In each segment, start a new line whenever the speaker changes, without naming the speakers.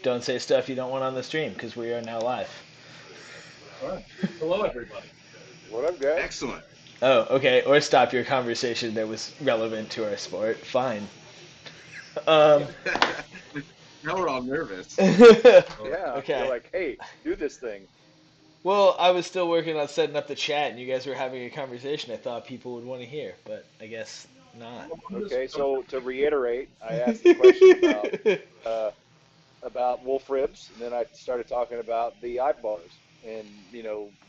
don't say stuff you don't want on the stream because we are now live.
All right. Hello, everybody.
What up, guys?
Excellent.
Oh, okay. Or stop your conversation that was relevant to our sport. Fine. Um,
Now we're all nervous.
Yeah,
okay.
you're like, hey, do this thing.
Well, I was still working on setting up the chat, and you guys were having a conversation I thought people would want to hear, but I guess not.
Okay, so to reiterate, I asked the question uh, about wolf ribs, and then I started talking about the eye bars. And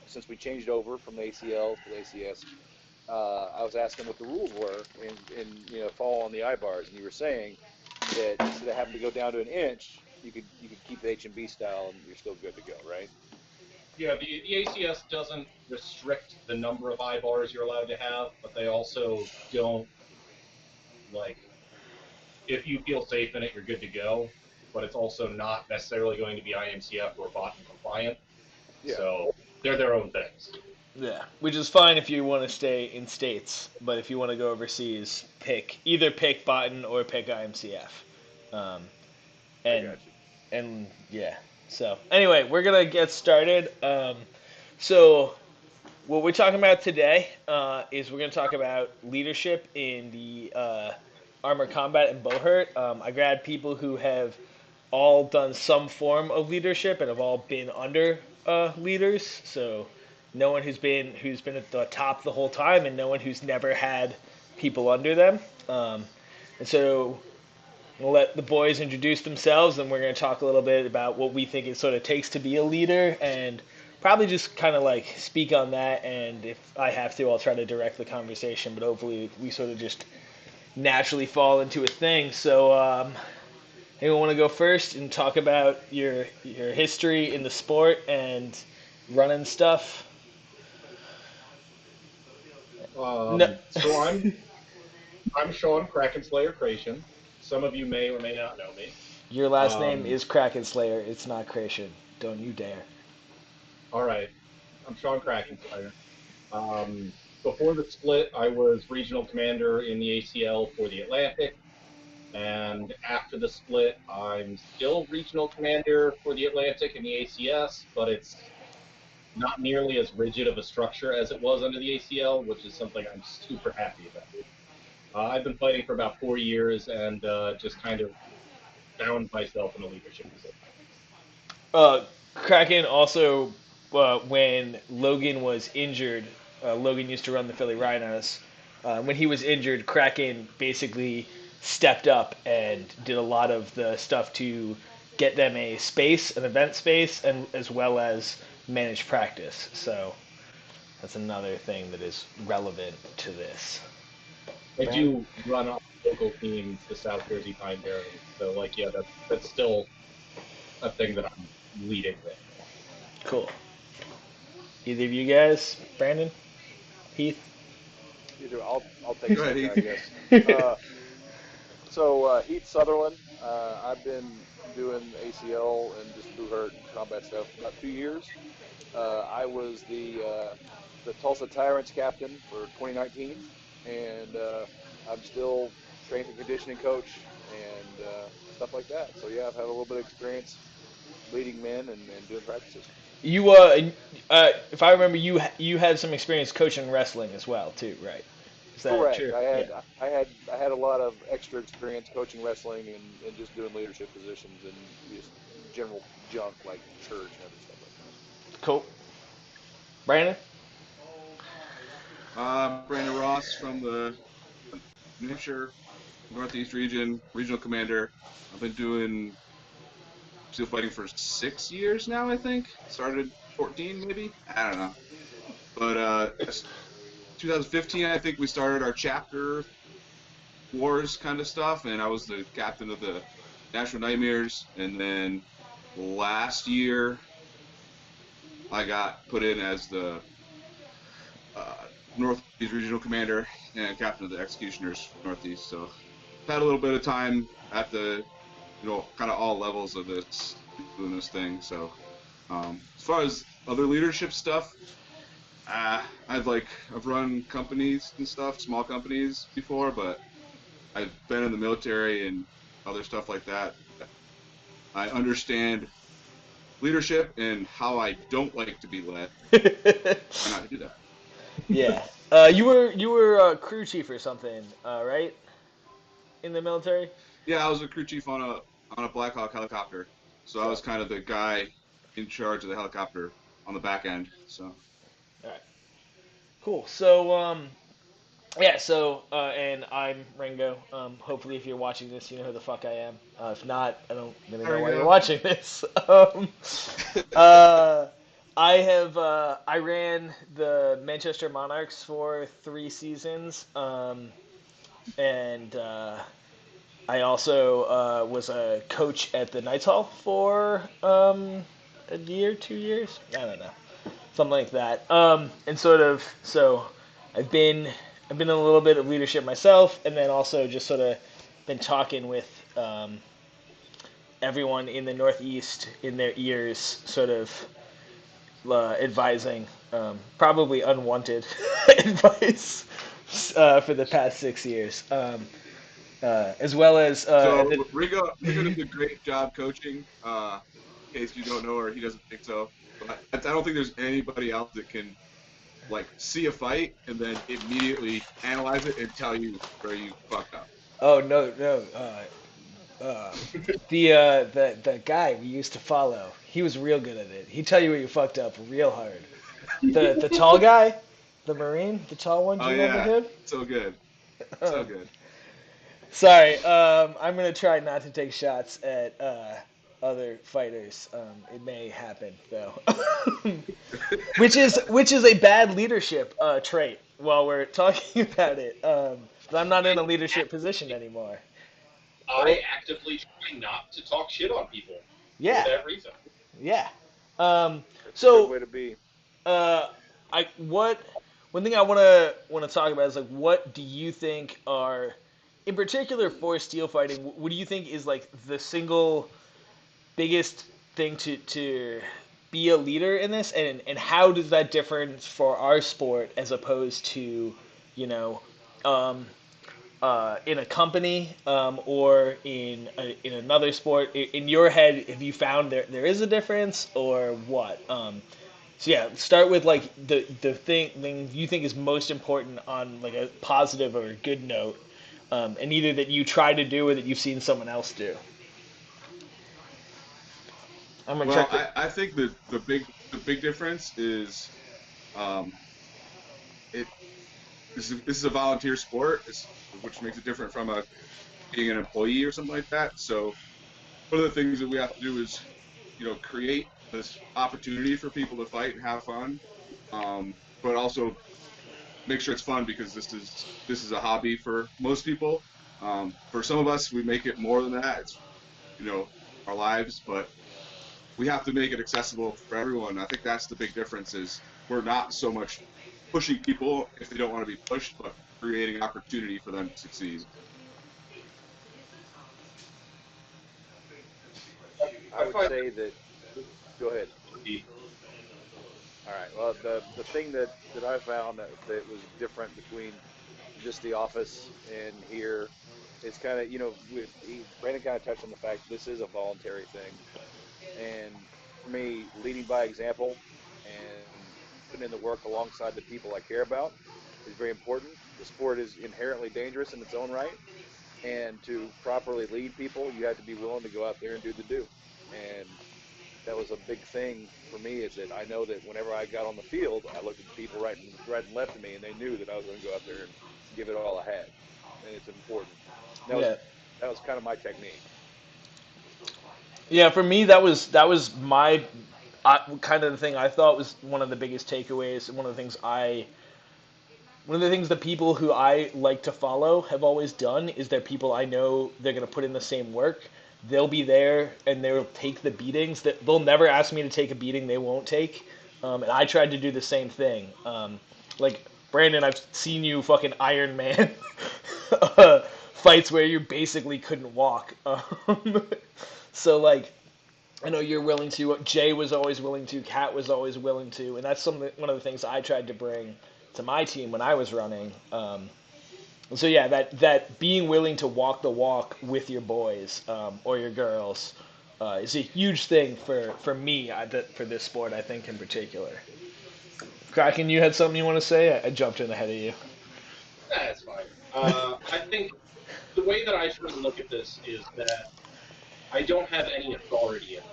since we changed over from the ACLs to the ACS, I was asking what the rules were, and fall on the eye bars. And you were saying that instead of having to go down to an inch, you could keep the H&B style, and you're still good to go, right?
Yeah, the ACS doesn't restrict the number of eye bars you're allowed to have, but they also don't, like, if you feel safe in it, you're good to go. But it's also not necessarily going to be IMCF or BOT compliant.
Yeah.
So they're their own things.
Yeah, which is fine if you want to stay in states, but if you want to go overseas, either pick Button or pick IMCF. Um,
I
and
got you.
and yeah. So anyway, we're gonna get started. So what we're talking about today is we're gonna talk about leadership in the armor combat and bowhurt. I grabbed people who have all done some form of leadership and have all been under leaders. So no one who's been at the top the whole time, and no one who's never had people under them. And so we'll let the boys introduce themselves, and we're going to talk a little bit about what we think it sort of takes to be a leader, and probably just kind of like speak on that. And if I have to, I'll try to direct the conversation. But hopefully, we sort of just naturally fall into a thing. So, anyone want to go first and talk about your history in the sport and running stuff? No.
So I'm Sean Kraken Slayer Creation. Some of you may or may not know me.
Your last name
Um,
is Kraken Slayer. It's not Creation. Don't you dare.
all right, I'm Sean Kraken Slayer. Before the split, I was regional commander in the ACL for the Atlantic. And after the split, I'm still regional commander for the Atlantic and the ACS, but it's not nearly as rigid of a structure as it was under the ACL, which is something I'm super happy about. I've been fighting for about 4 years and just kind of found myself in a leadership position.
Kraken also, when Logan was injured, Logan used to run the Philly Rhinos. When he was injured, Kraken basically stepped up and did a lot of the stuff to get them a space, an event space, and as well as manage practice. So that's another thing that is relevant to this.
I do run on local team, the South Jersey Pine Barrens, so yeah, that's still a thing that I'm leading with.
Cool. Either of you guys, Brandon, Heath?
Either I'll take a
Go ahead,
second, I
Heath.
guess. So Heath Sutherland, I've been doing ACL and just boot and combat stuff for about 2 years. I was the Tulsa Tyrants captain for 2019, and I'm still strength and conditioning coach and stuff like that. So yeah, I've had a little bit of experience leading men and doing practices.
You, if I remember, you had some experience coaching wrestling as well, too, right? Is that
Correct.
true?
I
Yeah.
had I had I had a lot of extra experience coaching wrestling and just doing leadership positions and just general junk like church and other stuff like that.
Cool. Brandon?
Brandon Ross from the New Hampshire Northeast region, regional commander. I've been doing steel fighting for 6 years now, I think. Started 14, maybe? I don't know. But 2015, I think we started our chapter wars kind of stuff, and I was the captain of the National Nightmares. And then last year, I got put in as the Northeast Regional Commander and captain of the Executioners Northeast. So I've had a little bit of time at the, kind of all levels of this, doing this thing. So as far as other leadership stuff, I've run companies and stuff, small companies before, but I've been in the military and other stuff like that. I understand leadership and how I don't like to be led. Try not to do that.
Yeah. You were a crew chief or something, right? In the military.
Yeah, I was a crew chief on a Black Hawk helicopter, so I
So,
was kind of the guy in charge of the helicopter on the back end. So
all right. Cool. So, yeah. So, and I'm Ringo. Hopefully, if you're watching this, you know who the fuck I am. If not, I don't really
there
know
we
why you're
go.
watching this. Uh, I ran the Manchester Monarchs for 3 seasons. And I also was a coach at the Knights Hall for a year, 2 years. I don't know, something like that. And sort of so I've been I've been in a little bit of leadership myself, and then also just sort of been talking with everyone in the Northeast in their ears, sort of advising probably unwanted advice for the past 6 years. As well as
So Rigo does a great job coaching. In case you don't know or he doesn't think so, but I don't think there's anybody else that can like see a fight and then immediately analyze it and tell you where you fucked up.
oh no no the guy we used to follow, he was real good at it. He'd tell you where you fucked up real hard. The tall guy, the Marine, the tall one. Do
Oh
you remember
yeah,
him?
so good, so good.
Sorry, I'm gonna try not to take shots at other fighters. It may happen though, which is a bad leadership trait. While we're talking about it, but I'm not in a leadership position anymore.
I actively try not to talk shit on people for
Yeah,
that reason.
yeah. Um,
That's a good
so
way to be.
uh, I what one thing I want to talk about is like what do you think are in particular for steel fighting? What do you think is like the single biggest thing to be a leader in this, and how does that differ for our sport as opposed to you know um, in a company or in another sport? In your head, have you found there is a difference or what? So yeah, start with like the thing you think is most important on like a positive or a good note, and either that you try to do or that you've seen someone else do. I'm gonna
Well,
check the.
I think that the big difference is um, it this is a volunteer sport, which makes it different from a being an employee or something like that. So one of the things that we have to do is create this opportunity for people to fight and have fun, but also make sure it's fun because this is a hobby for most people. For some of us, we make it more than that. It's you know our lives, but we have to make it accessible for everyone. I think that's the big difference is we're not so much pushing people if they don't want to be pushed, but creating opportunity for them to succeed.
I
I
would
find
say that. Go ahead. All right. Well, the thing that I found that was different between just the office and here, it's kind of Brandon kind of touched on the fact this is a voluntary thing, and for me, leading by example and putting in the work alongside the people I care about is very important. The sport is inherently dangerous in its own right, and to properly lead people, you have to be willing to go out there and do the do. And that was a big thing for me is that I know that whenever I got on the field, I looked at the people right and left of me, and they knew that I was going to go out there and give it all I had, and it's important. And
Yeah.
that was kind of my technique.
Yeah, for me that was my kind of the thing I thought was one of the biggest takeaways. One of the things the people who I like to follow have always done is they're people I know they're going to put in the same work. They'll be there and they'll take the beatings. That they'll never ask me to take a beating they won't take. And I tried to do the same thing. Like Brandon, I've seen you fucking Iron Man fights where you basically couldn't walk. So like I know you're willing to. Jay was always willing to. Kat was always willing to, and that's one of the things I tried to bring to my team when I was running. So yeah, that being willing to walk the walk with your boys or your girls, is a huge thing for me for this sport. I think in particular. Kraken, you had something you want to say? I jumped in ahead of you.
That's fine. I think the way that I try to look at this is that I don't have any authority in it.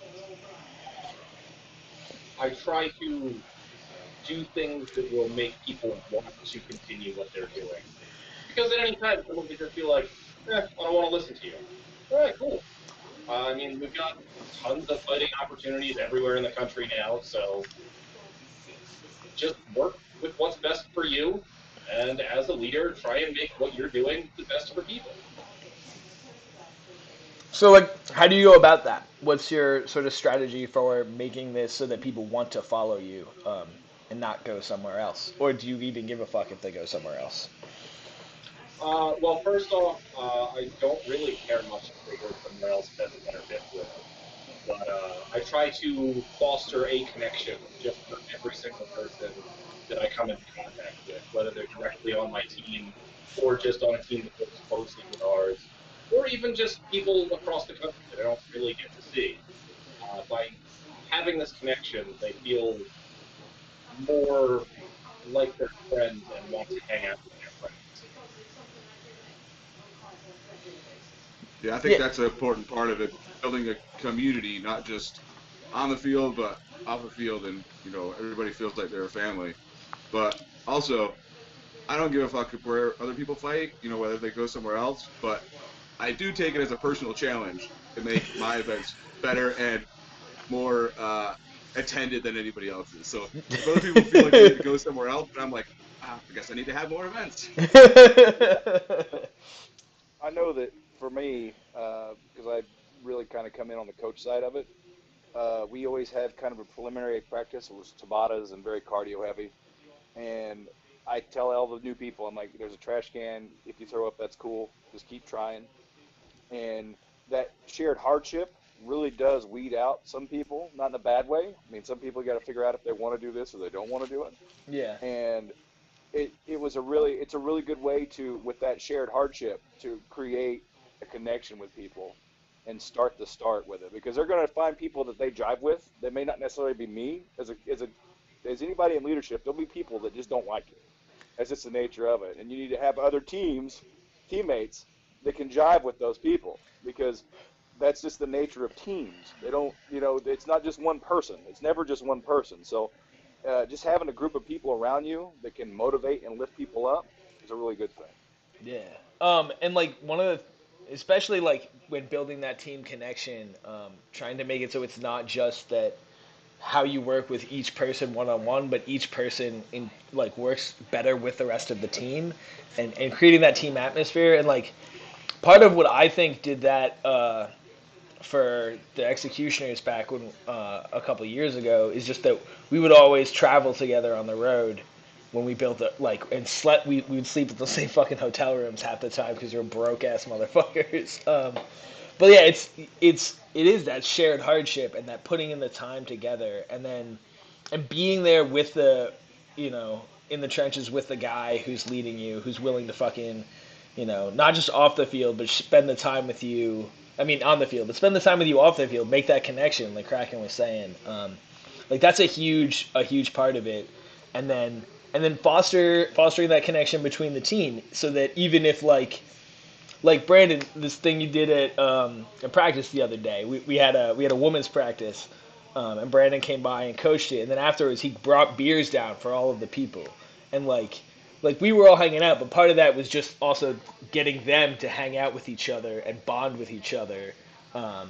I try to do things that will make people want to continue what they're doing. Because at any time, someone could just be like, I don't want to listen to you. All right, cool. I mean, we've got tons of fighting opportunities everywhere in the country now, so just work with what's best for you, and as a leader, try and make what you're doing the best for people.
So, like, how do you go about that? What's your sort of strategy for making this so that people want to follow you and not go somewhere else? Or do you even give a fuck if they go somewhere else?
Well, first off, I don't really care much if they go somewhere else if that's a better fit for them. But I try to foster a connection just for every single person that I come into contact with, whether they're directly on my team or just on a team that works closely with ours, or even just people across the country that I don't really get to see. By having this connection, they feel more like their friends and want to hang out with their friends.
Yeah, I think
Yeah.
that's an important part of it, building a community, not just on the field, but off the field, and everybody feels like they're a family. But also, I don't give a fuck where other people fight, whether they go somewhere else. But I do take it as a personal challenge to make my events better and more attended than anybody else's. So if other people feel like they need to go somewhere else, then I'm like, I guess I need to have more events.
I know that for me, because I really kind of come in on the coach side of it, we always had kind of a preliminary practice. It was Tabatas and very cardio heavy. And I tell all the new people, I'm like, there's a trash can. If you throw up, that's cool. Just keep trying. And that shared hardship really does weed out some people, not in a bad way. I mean, some people got to figure out if they want to do this or they don't want to do it.
Yeah.
And it's a really good way to, with that shared hardship, to create a connection with people and start with it, because they're going to find people that they jive with that may not necessarily be me as anybody in leadership. There'll be people that just don't like you. That's just the nature of it, and you need to have other teammates that can jive with those people, because that's just the nature of teams. They don't, it's not just one person. It's never just one person. So just having a group of people around you that can motivate and lift people up is a really good thing.
Yeah. And like one of the, especially like when building that team connection, trying to make it so it's not just that how you work with each person one on one, but each person in like works better with the rest of the team, and creating that team atmosphere. And like part of what I think did that for the executioners back when a couple years ago is just that we would always travel together on the road when we built it, like, and slept. We would sleep at the same fucking hotel rooms half the time because we were broke ass motherfuckers. But yeah, it is that shared hardship and that putting in the time together, and being there with the, in the trenches with the guy who's leading you, who's willing to fucking, not just off the field, but spend the time with you. I mean, on the field, but spend the time with you off the field. Make that connection, like Kraken was saying. Like that's a huge part of it, and then fostering that connection between the team, so that even if like Brandon, this thing you did at a practice the other day. We had a women's practice, and Brandon came by and coached it. And then afterwards, he brought beers down for all of the people, and like we were all hanging out. But part of that was just also getting them to hang out with each other and bond with each other, um,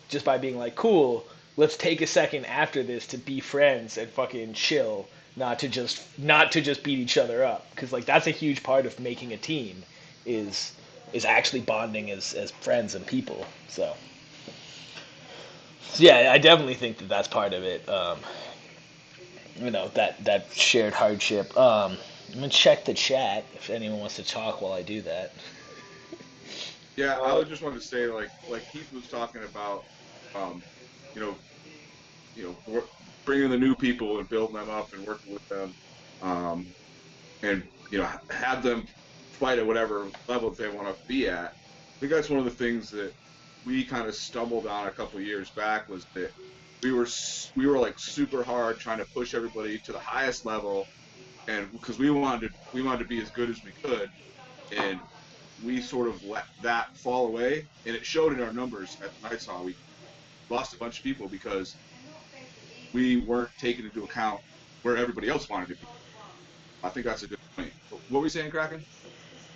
just by being like, cool. Let's take a second after this to be friends and fucking chill, not to just beat each other up, because like that's a huge part of making a team, is is actually bonding as friends and people. So yeah, I definitely think that that's part of it. That shared hardship. I'm gonna check the chat if anyone wants to talk while I do that.
Yeah, I
Uh,
was just wanted to say, like Heath was talking about, um, you know, bringing the new people and building them up and working with them, um, and have them fight at whatever level they want to be at. I think that's one of the things that we kind of stumbled on a couple of years back was that we were like super hard trying to push everybody to the highest level, and because we wanted to be as good as we could, and we sort of let that fall away, and it showed in our numbers at the Night Saw. We lost a bunch of people because we weren't taking into account where everybody else wanted to be. I think that's a good point. What were we saying, Kraken?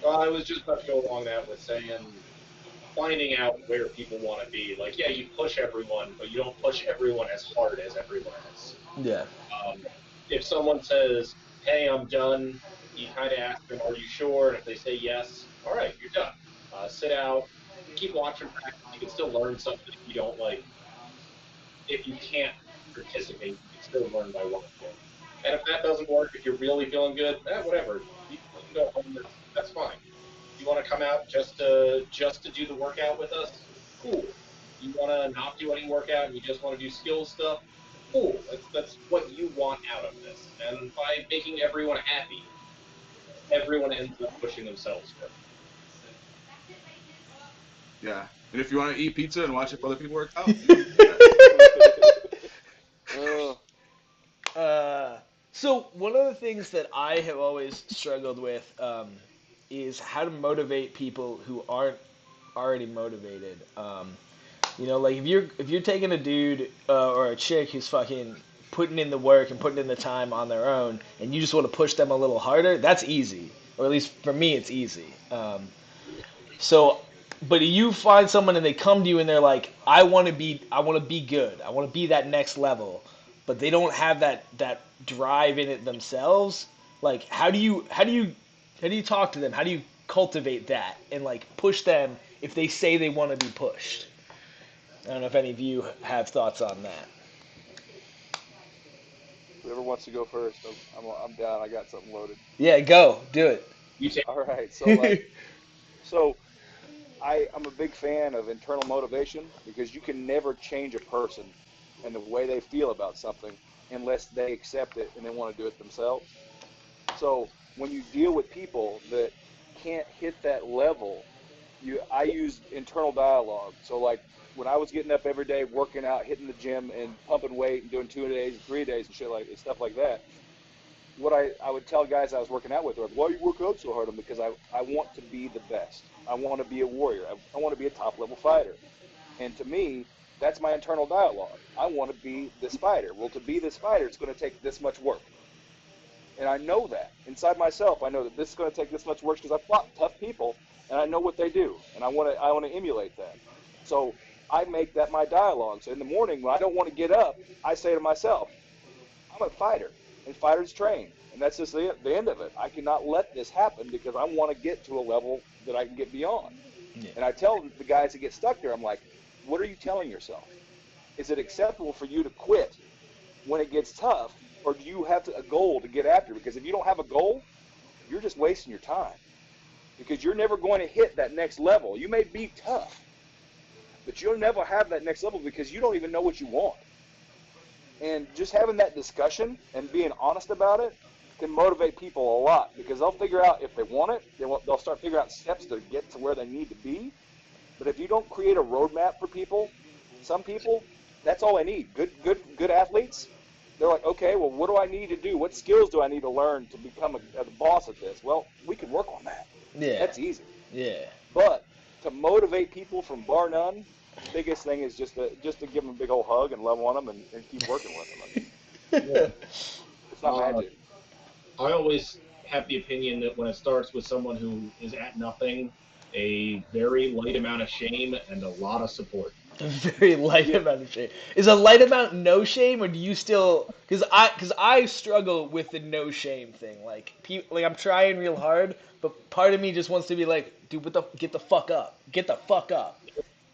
I was just about to go along that with saying finding out where people want to be. Like, yeah, you push everyone, but you don't push everyone as hard as everyone else.
Yeah.
If someone says, "Hey, I'm done," you kind of ask them, "Are you sure?" And if they say yes, all right, you're done. Sit out, keep watching practice. You can still learn something if you don't like. If you can't participate, you can still learn by watching. And if that doesn't work, if you're really feeling good, whatever. You can go home. That's fine. You want to come out just to do the workout with us? Cool. You want to not do any workout and you just want to do skills stuff? Cool. That's what you want out of this. And by making everyone happy, everyone ends up pushing themselves further.
Yeah. And if you want to eat pizza and watch if other people work out,
Uh,
So one of the things that I have always struggled with is how to motivate people who aren't already motivated. Like if you're taking a dude or a chick who's fucking putting in the work and putting in the time on their own, and you just want to push them a little harder, that's easy. Or at least for me, it's easy. So, but you find someone and they come to you and they're like, I want to be good. I want to be that next level, but they don't have that drive in it themselves. Like, how do you talk to them? How do you cultivate that and like push them if they say they want to be pushed? I don't know if any of you have thoughts on that.
whoever wants to go first, I'm down. I got something loaded.
Yeah, go do it.
You take
All right. So I'm a big fan of internal motivation because you can never change a person and the way they feel about something unless they accept it and they want to do it themselves. So when you deal with people that can't hit that level, I use internal dialogue. So like when I was getting up every day, working out, hitting the gym, and pumping weight, and doing 2 days and 3 days and shit like and stuff like that. What I would tell guys I was working out with, like, why you work out so hard? Because I want to be the best. I want to be a warrior. I want to be a top level fighter. And to me, that's my internal dialogue. I want to be this fighter. Well, to be this fighter, it's going to take this much work. And I know that inside myself. I know that this is going to take this much work because I've fought tough people and I know what they do, and I want to emulate that. So I make that my dialogue. So in the morning when I don't want to get up, I say to myself, I'm a fighter, and fighters train, and that's just the end of it. I cannot let this happen because I want to get to a level that I can get beyond.
Yeah.
And I tell the guys that get stuck there, I'm like, what are you telling yourself? Is it acceptable for you to quit when it gets tough, or do you have a goal to get after? Because if you don't have a goal, you're just wasting your time because you're never going to hit that next level. You may be tough, but you'll never have that next level because you don't even know what you want. And just having that discussion and being honest about it can motivate people a lot because they'll figure out if they want it, they'll start figuring out steps to get to where they need to be. But if you don't create a roadmap for people, some people, that's all they need. Good athletes, they're like, okay, well, what do I need to do? What skills do I need to learn to become a boss at this? Well, we can work on that.
Yeah.
That's easy.
Yeah.
But to motivate people from bar none, biggest thing is just to give them a big old hug and love on them and keep working with them. I mean,
yeah.
it's not magic.
I always have the opinion that when it starts with someone who is at nothing, a very light amount of shame and a lot of support.
A very light
Yeah.
amount of shame. Is a light amount no shame, or do you still? Because I struggle with the no shame thing. Like I'm trying real hard, but part of me just wants to be like, dude, get the fuck up, get the fuck up,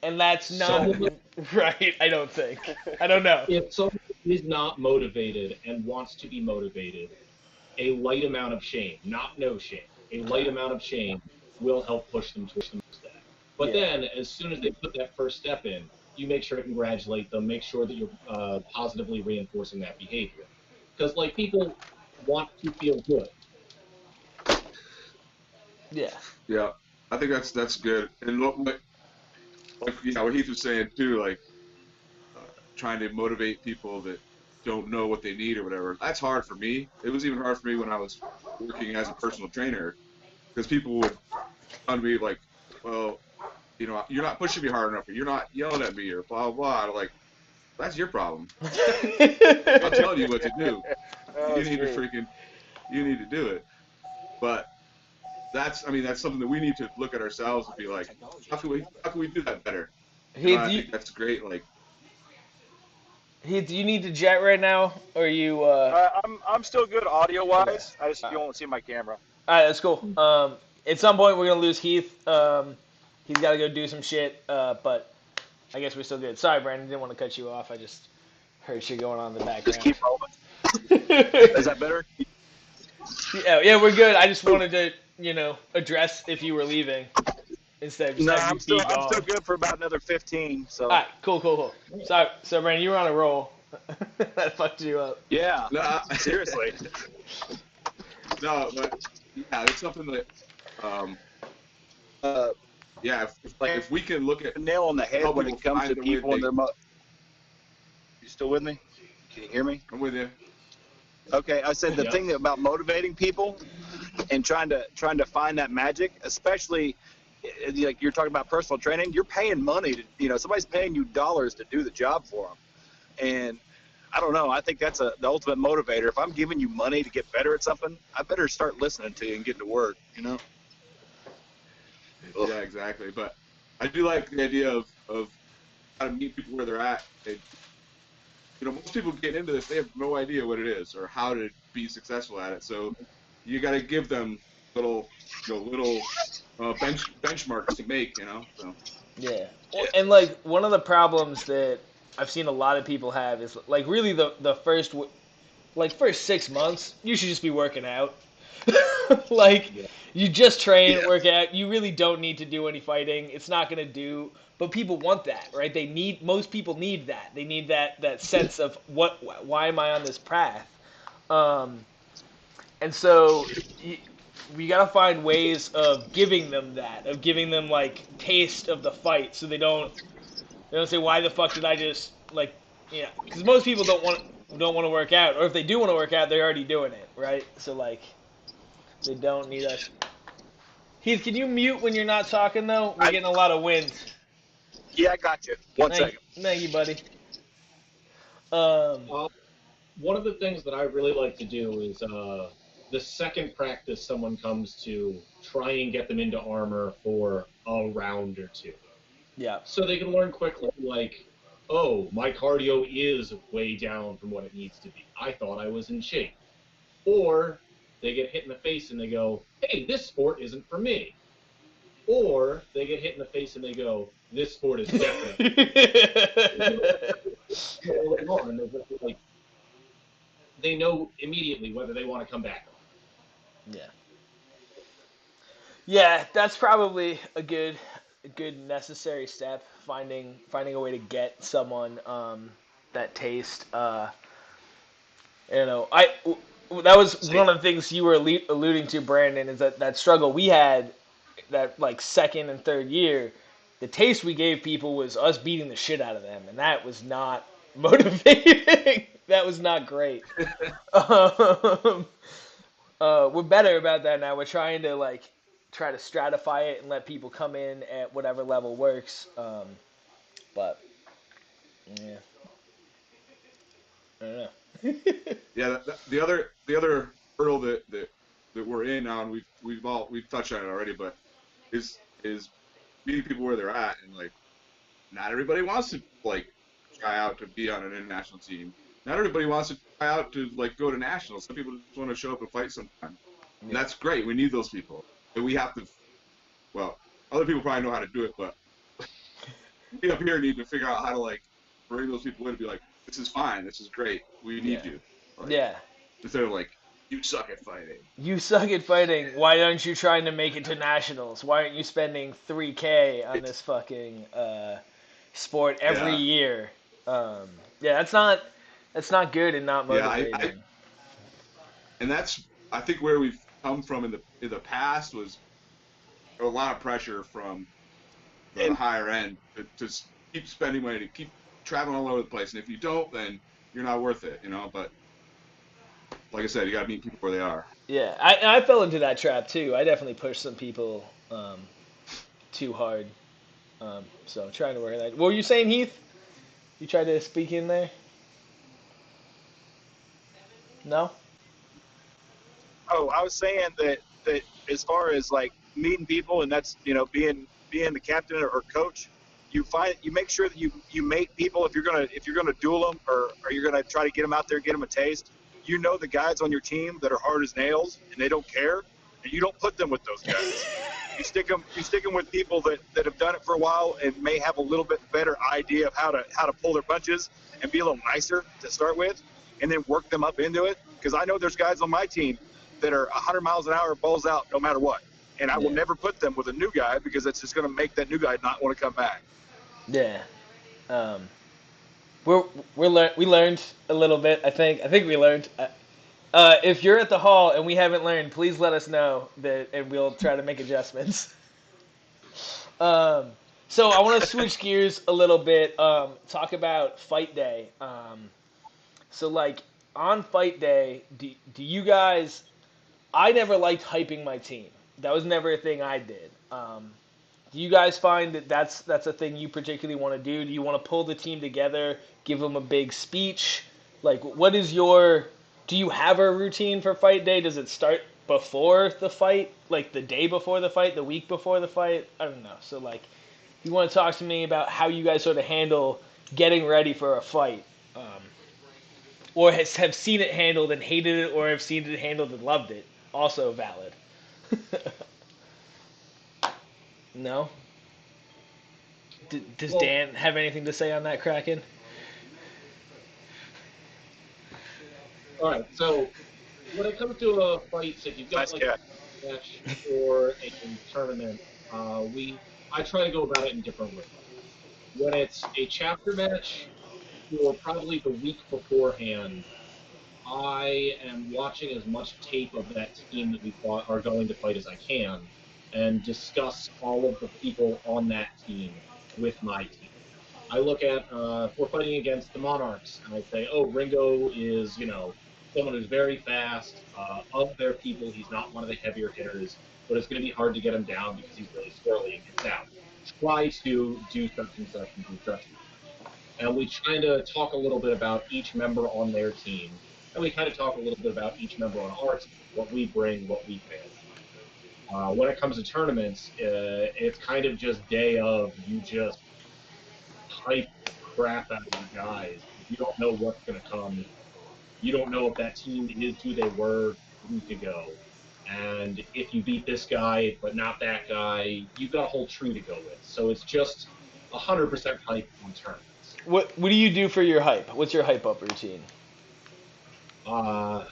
and that's not
Someone,
right. I don't think. I don't know.
if someone is not motivated and wants to be motivated, a light amount of shame, not no shame, a light amount of shame will help push them towards that. But
Yeah.
then, as soon as they put that first step in, you make sure to congratulate them, make sure that you're positively reinforcing that behavior. Because, like, people want to feel good.
Yeah.
yeah, I think that's good. And like, what Heath was saying too, like trying to motivate people that don't know what they need or whatever. That's hard for me. It was even hard for me when I was working as a personal trainer because people would come to me like, well, you're not pushing me hard enough, or you're not yelling at me, or blah blah. I'm like, that's your problem. I'm telling you what to do. You
That's
need to
true.
you need to do it. But that's something that we need to look at ourselves and be like, how can we do that better?
Heath,
I think that's great. Like,
Heath, do you need to jet right now, or you?
I'm still good audio
Okay.
wise. I just you won't see my camera.
All right, that's cool. At some point we're gonna lose Heath. He's got to go do some shit. But I guess we're still good. Sorry, Brandon, didn't want to cut you off. I just heard shit going on in the
Just
background.
keep rolling. Is that better?
Yeah, we're good. I just wanted to, address if you were leaving instead of just
No,
having you be
I'm still
gone.
good for about another 15. So
All right, cool. So Brandon, you were on a roll. That fucked you up.
yeah,
no,
seriously.
no, but yeah, it's something that,
Uh,
yeah, if we can look at
nail on the head
help
when
people
it comes
find
to
the way
people and their. You still with me? Can you hear me?
I'm with you.
Okay, I said the thing about motivating people and trying to find that magic, especially like you're talking about personal training. You're paying money to, somebody's paying you dollars to do the job for them, and I don't know. I think that's the ultimate motivator. If I'm giving you money to get better at something, I better start listening to you and getting to work.
Yeah, exactly. But I do like the idea of how to meet people where they're at. And, most people get into this, they have no idea what it is or how to be successful at it. So you got to give them little benchmarks to make. So
Yeah. Well, and like one of the problems that I've seen a lot of people have is like really the first 6 months you should just be working out. Like you just train,
Yeah.
work out. You really don't need to do any fighting. It's not gonna do. But people want that, right? Most people need that. They need that sense of why am I on this path? Um, and so we gotta find ways of giving them that, of giving them like taste of the fight, so they don't say why the fuck did I just like, because most people don't want to work out, or if they do want to work out, they're already doing it, right? So like they don't need us. Heath, can you mute when you're not talking though? We're getting a lot of wind.
Yeah, I got you. One second.
Thank you, buddy. Um,
One of the things that I really like to do is the second practice someone comes to, try and get them into armor for a round or two.
yeah,
So they can learn quickly, like, oh, my cardio is way down from what it needs to be. I thought I was in shape. Or they get hit in the face and they go, hey, this sport isn't for me. Or they get hit in the face and they go, this sport is definitely and they're just like, they know immediately whether they want to come back or not.
yeah. Yeah, that's probably a good necessary step. Finding a way to get someone that taste. That was one of the things you were alluding to, Brandon, is that struggle we had that like second and third year. The taste we gave people was us beating the shit out of them, and that was not motivating. That was not great. Um, we're better about that now. We're trying to try to stratify it and let people come in at whatever level works. But yeah, I don't know.
yeah, the other hurdle that we're in now, and we've touched on it already, but is meeting people where they're at, and like not everybody wants to like try out to be on an international team. Not everybody wants to try out to like go to nationals. Some people just want to show up and fight sometime, and that's great. We need those people, and we have to. Well, other people probably know how to do it, but we up here need to figure out how to like bring those people in and be like, this is fine, this is great, we need
Yeah.
you. Like,
Yeah.
instead of like, you suck at fighting.
You suck at fighting. Why aren't you trying to make it to nationals? Why aren't you spending $3K on this fucking sport every
Yeah.
year? Yeah, that's not good and not
Yeah,
motivating.
and that's I think where we've come from in the past was a lot of pressure from the higher end to keep spending money, to keep traveling all over the place. And if you don't, then you're not worth it, But like I said, you got to meet people where they are.
Yeah, I fell into that trap too. I definitely pushed some people too hard. So I'm trying to work on that. What were you saying, Heath? You tried to speak in there? No?
Oh, I was saying that as far as like meeting people, and that's being the captain or coach, you make sure that you make people if you're gonna duel them or you're gonna try to get them out there, get them a taste. You know the guys on your team that are hard as nails and they don't care, and you don't put them with those guys. You stick them with people that have done it for a while and may have a little bit better idea of how to pull their punches and be a little nicer to start with, and then work them up into it. Because I know there's guys on my team that are 100 miles an hour, balls out, no matter what. And I will never put them with a new guy because it's just going to make that new guy not want to come back.
Yeah. Um, we learned a little bit. I think we learned. If you're at the hall and we haven't learned, please let us know and we'll try to make adjustments. Um, so I want to switch gears a little bit. Talk about fight day. So like on fight day, do you guys? I never liked hyping my team. That was never a thing I did. Do you guys find that that's a thing you particularly want to do? Do you want to pull the team together, give them a big speech? Like, what is your? Do you have a routine for fight day? Does it start before the fight, like the day before the fight, the week before the fight? I don't know. So like, you want to talk to me about how you guys sort of handle getting ready for a fight, or have seen it handled and hated it, or have seen it handled and loved it? Also valid. No. Does
Well,
Dan have anything to say on that, Kraken?
all right. So when it comes to a fight, if you've got
Nice
like
cat.
a match or a tournament, I try to go about it in different ways. When it's a chapter match, or probably the week beforehand, I am watching as much tape of that team that we fought, are going to fight as I can, and discuss all of the people on that team with my team. I look at if we're fighting against the Monarchs, and I say, oh, Ringo is someone who's very fast. Of their people, he's not one of the heavier hitters, but it's going to be hard to get him down because he's really squirrely and gets out. Try to do such and such and do such and such. And we kind of talk a little bit about each member on their team, and we kind of talk a little bit about each member on our team, what we bring, what we fail. When it comes to tournaments, it's kind of just day of, you just hype the crap out of your guys. You don't know what's going to come. You don't know if that team is who they were a week ago. And if you beat this guy but not that guy, you've got a whole tree to go with. So it's just 100% hype on tournaments.
What do you do for your hype? What's your hype up routine?
Uh,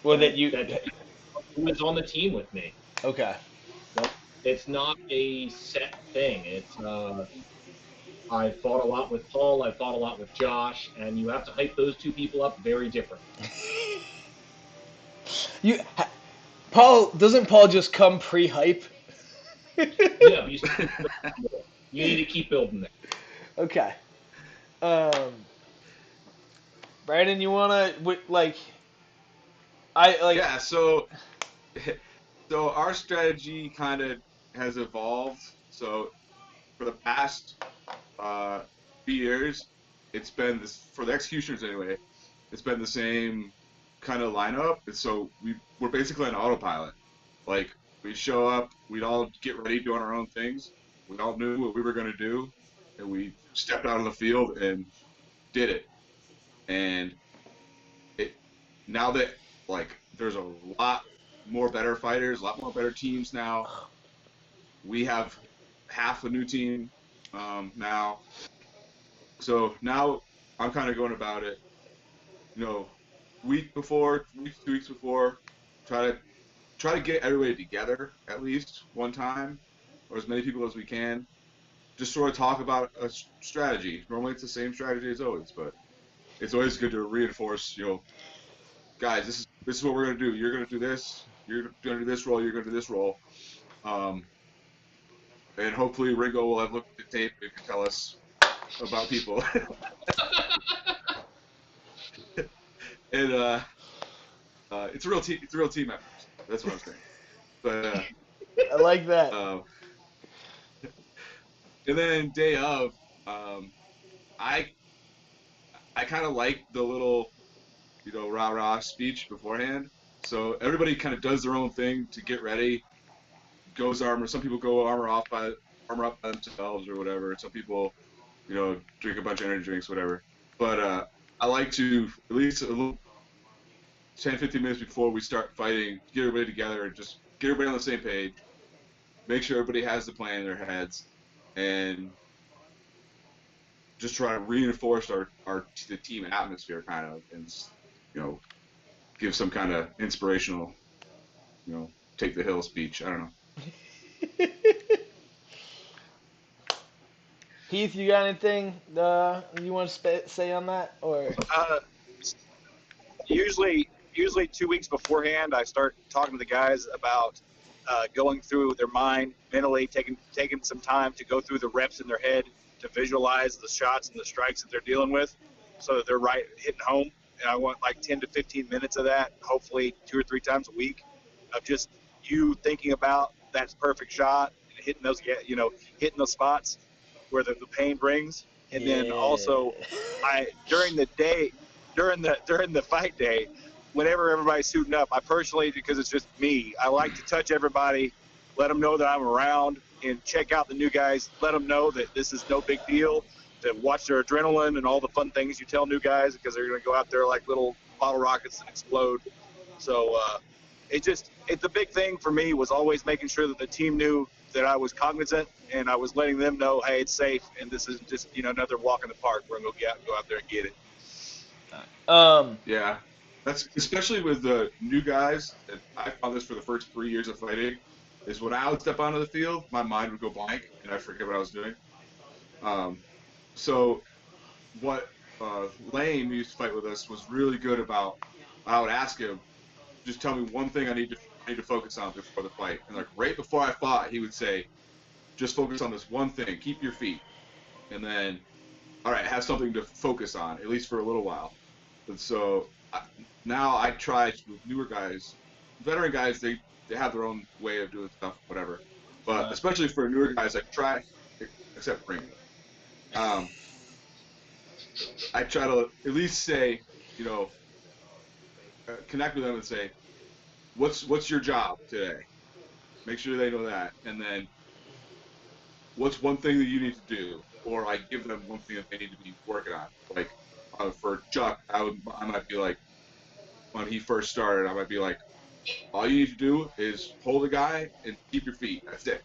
Well, that you.
that depends on who is on the team with me.
Okay.
It's not a set thing. It's I fought a lot with Paul. I fought a lot with Josh, and you have to hype those two people up very differently.
You, Paul doesn't Paul just come pre-hype?
Yeah, but you need to keep building that.
Okay. Um, Brandon, you wanna like? I like.
Yeah, so our strategy kind of has evolved. So for the past uh, few years, it's been this for the executioners anyway. It's been the same kind of lineup, and so we're basically on autopilot. Like we show up, we'd all get ready doing our own things. We all knew what we were going to do, and we stepped out on the field and did it. And it now that like there's a lot more better fighters, a lot more better teams now. We have half a new team now, so now I'm kind of going about it, you know, week before, 2 weeks before, try to try to get everybody together at least one time, or as many people as we can. Just sort of talk about a strategy. Normally, it's the same strategy as always, but it's always good to reinforce. Guys, this is what we're gonna do. You're gonna do this. You're gonna do this role. You're gonna do this role. Um, and hopefully Ringo will have looked at the tape and can tell us about people. And it's a real team. It's a real team effort. That's what I'm saying. But
I like that.
uh, and then day of, um, I I kind of like the little rah rah speech beforehand. So everybody kind of does their own thing to get ready. Goes armor. Some people go armor up by themselves or whatever. Some people drink a bunch of energy drinks, whatever. But I like to at least a little 10, 15 minutes before we start fighting, get everybody together and just get everybody on the same page. Make sure everybody has the plan in their heads, and just try to reinforce the team atmosphere, kind of, and give some kind of inspirational, take the hill speech. I don't know.
Heath, you got anything you want to say on that, or?
Usually 2 weeks beforehand, I start talking to the guys about going through their mind mentally, taking some time to go through the reps in their head to visualize the shots and the strikes that they're dealing with, so that they're right hitting home. And I want like 10 to 15 minutes of that, hopefully 2 or 3 times a week, of just you thinking about that perfect shot and hitting those spots where the pain brings. And then also, during the fight day, whenever everybody's suiting up, I personally, because it's just me, I like to touch everybody, let them know that I'm around, and check out the new guys, let them know that this is no big deal, to watch their adrenaline and all the fun things you tell new guys, because they're going to go out there like little bottle rockets and explode. So the big thing for me was always making sure that the team knew that I was cognizant, and I was letting them know, hey, it's safe, and this isn't just another walk in the park. We're going to go out there and get it.
Yeah, that's especially with the new guys. And I found this for the first 3 years of fighting, is when I would step onto the field, my mind would go blank and I'd forget what I was doing. So what Lane, who used to fight with us, was really good about. I would ask him, just tell me one thing I need to focus on before the fight. And like right before I fought, he would say, just focus on this one thing, keep your feet, and then all right, have something to focus on at least for a little while. And so now I try with newer guys, veteran guys, they have their own way of doing stuff, whatever. But especially for newer guys, I try, except Ringo. I try to at least say, connect with them and say, what's your job today? Make sure they know that, and then what's one thing that you need to do, or I give them one thing that they need to be working on. Like for Chuck, I might be like, when he first started, I might be like, all you need to do is hold a guy and keep your feet. That's it.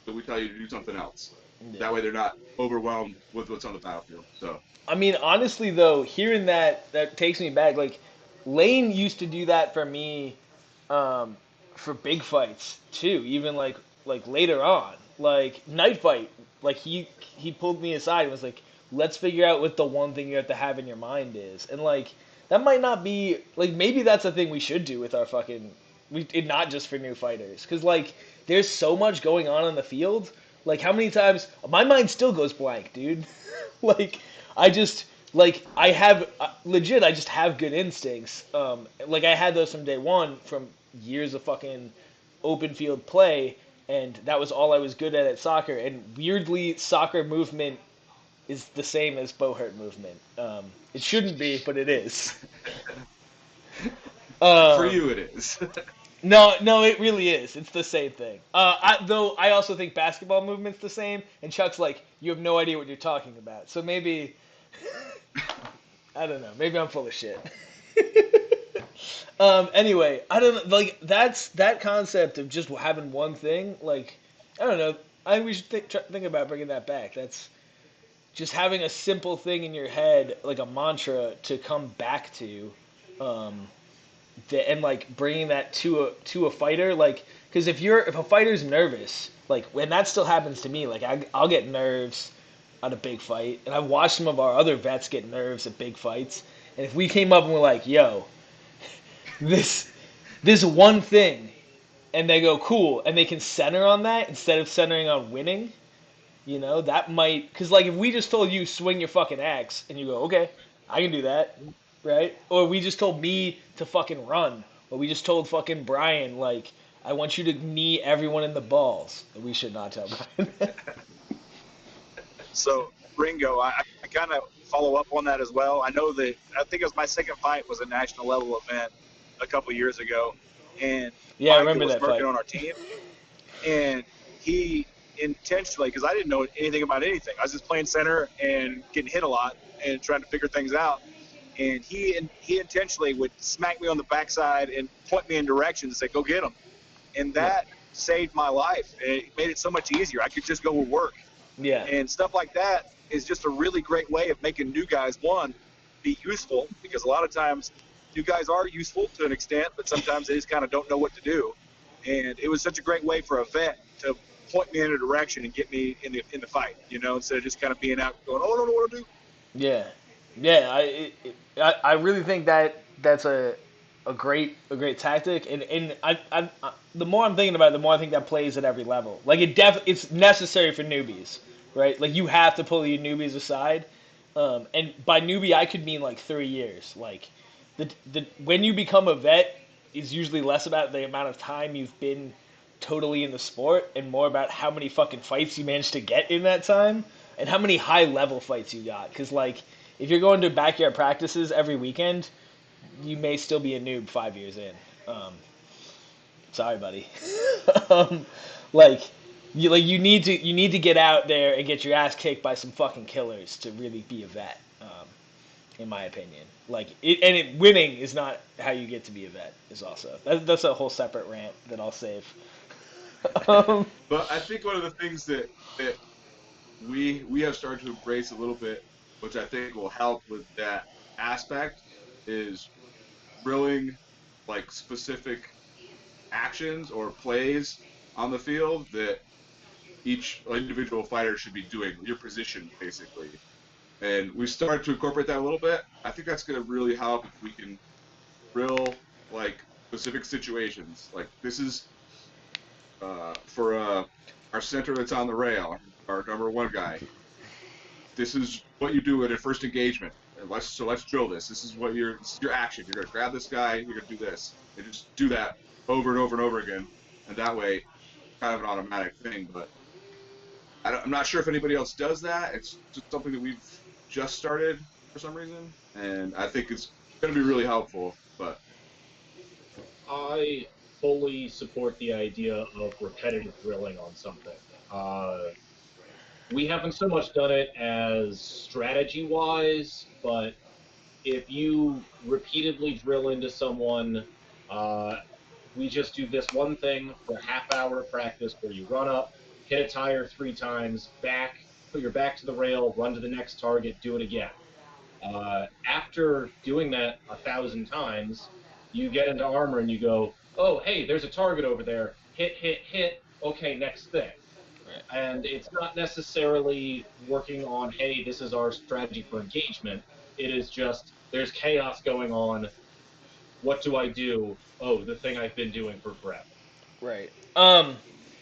So we tell you to do something else. Yeah. That way they're not overwhelmed with what's on the battlefield. So
I mean, honestly though, hearing that takes me back. Like Lane used to do that for me, for big fights too. Even like later on, like night fight. Like he pulled me aside and was like, let's figure out what the one thing you have to have in your mind is. And like that might not be like, maybe that's a thing we should do with our fucking, not just for new fighters, because like there's so much going on in the field. Like how many times my mind still goes blank, dude. Like I just I have legit, I just have good instincts. Like I had those from day one, from years of fucking open field play, and that was all I was good at soccer. And weirdly, soccer movement is the same as Bohurt movement. It shouldn't be, but it is.
For you, it is.
No, it really is. It's the same thing. Though I also think basketball movement's the same, and Chuck's like, you have no idea what you're talking about. So maybe, I don't know. Maybe I'm full of shit. Anyway, I don't know. Like that concept of just having one thing. Like, I don't know. I think we should think about bringing that back. That's just having a simple thing in your head, like a mantra to come back to. And like bringing that to a fighter, like, because if a fighter's nervous, like, when that still happens to me, like I'll get nerves on a big fight, and I've watched some of our other vets get nerves at big fights, and if we came up and we're like, yo, this one thing and they go cool, and they can center on that instead of centering on winning. You know, that might, because like if we just told you swing your fucking axe and you go, okay, I can do that, right? Or we just told me to fucking run, or we just told fucking Brian like I want you to knee everyone in the balls. We should not tell Brian.
So Ringo, I kind of follow up on that as well. I know that I think it was my second fight was a national level event a couple years ago, and
Yeah, I
Micah
remember
was
that
working
fight.
on our team, and he intentionally, because I didn't know anything about anything, I was just playing center and getting hit a lot and trying to figure things out. And he intentionally would smack me on the backside and point me in directions and say, "Go get him." And that saved my life. It made it so much easier. I could just go work.
Yeah,
And stuff like that is just a really great way of making new guys, one, be useful, because a lot of times new guys are useful to an extent, but sometimes they just kind of don't know what to do. And it was such a great way for a vet to point me in a direction and get me in the fight, instead of just kind of being out going, "Oh, I don't know what to do."
yeah, yeah. I really think that that's a great tactic, and the more I'm thinking about it, the more I think that plays at every level. Like it's necessary for newbies, right? Like you have to pull your newbies aside, and by newbie I could mean like 3 years. Like the when you become a vet is usually less about the amount of time you've been totally in the sport and more about how many fucking fights you managed to get in that time and how many high level fights you got. Because like if you're going to backyard practices every weekend, you may still be a noob 5 years in. Um, Sorry, buddy. um, like you need to get out there and get your ass kicked by some fucking killers to really be a vet. In my opinion, winning is not how you get to be a vet. Is also that's a whole separate rant that I'll save. um,
But I think one of the things that we have started to embrace a little bit, which I think will help with that aspect, is drilling like specific actions or plays on the field that each individual fighter should be doing, your position basically. And we started to incorporate that a little bit. I think that's going to really help if we can drill like specific situations. Like this is for our center that's on the rail, our number one guy. This is what you do at a first engagement. And let's drill this. This is your action. You're gonna grab this guy. You're gonna do this, and just do that over and over and over again. And that way, kind of an automatic thing. But I'm not sure if anybody else does that. It's just something that we've just started for some reason, and I think it's gonna be really helpful. But
I fully support the idea of repetitive drilling on something. We haven't so much done it as strategy-wise, but if you repeatedly drill into someone, uh, we just do this one thing for a half hour of practice where you run up, hit a tire 3 times, put your back to the rail, run to the next target, do it again. After doing that 1,000 times, you get into armor and you go, oh, hey, there's a target over there. Hit, hit, hit. Okay, next thing. And it's not necessarily working on, hey, this is our strategy for engagement. It is just, there's chaos going on. What do I do? Oh, the thing I've been doing for forever.
right.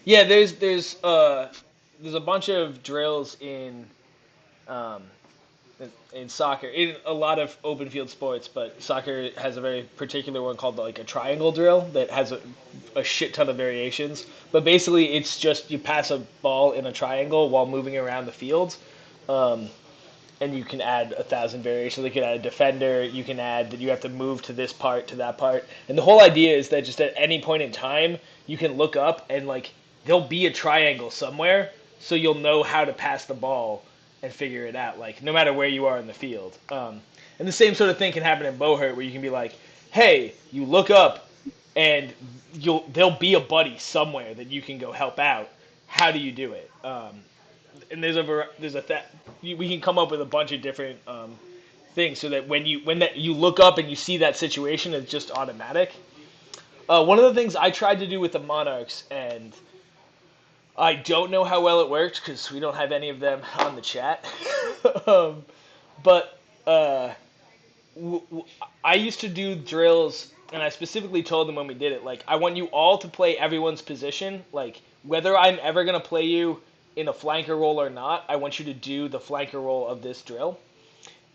Yeah. There's a bunch of drills um, in soccer, in a lot of open field sports, but soccer has a very particular one called like a triangle drill that has a shit ton of variations. But basically, it's just you pass a ball in a triangle while moving around the field, um, and you can add 1,000 variations. You can add a defender. You can add that you have to move to this part to that part, and the whole idea is that just at any point in time you can look up and like there'll be a triangle somewhere, so you'll know how to pass the ball and figure it out. Like no matter where you are in the field, and the same sort of thing can happen in Bohurt where you can be like, hey, you look up and there'll be a buddy somewhere that you can go help out. How do you do it? And we can come up with a bunch of different things so that when you look up and you see that situation, it's just automatic. One of the things I tried to do with the Monarchs, and I don't know how well it worked because we don't have any of them on the chat, but I used to do drills and I specifically told them when we did it, like, I want you all to play everyone's position. Like, whether I'm ever going to play you in a flanker role or not, I want you to do the flanker role of this drill.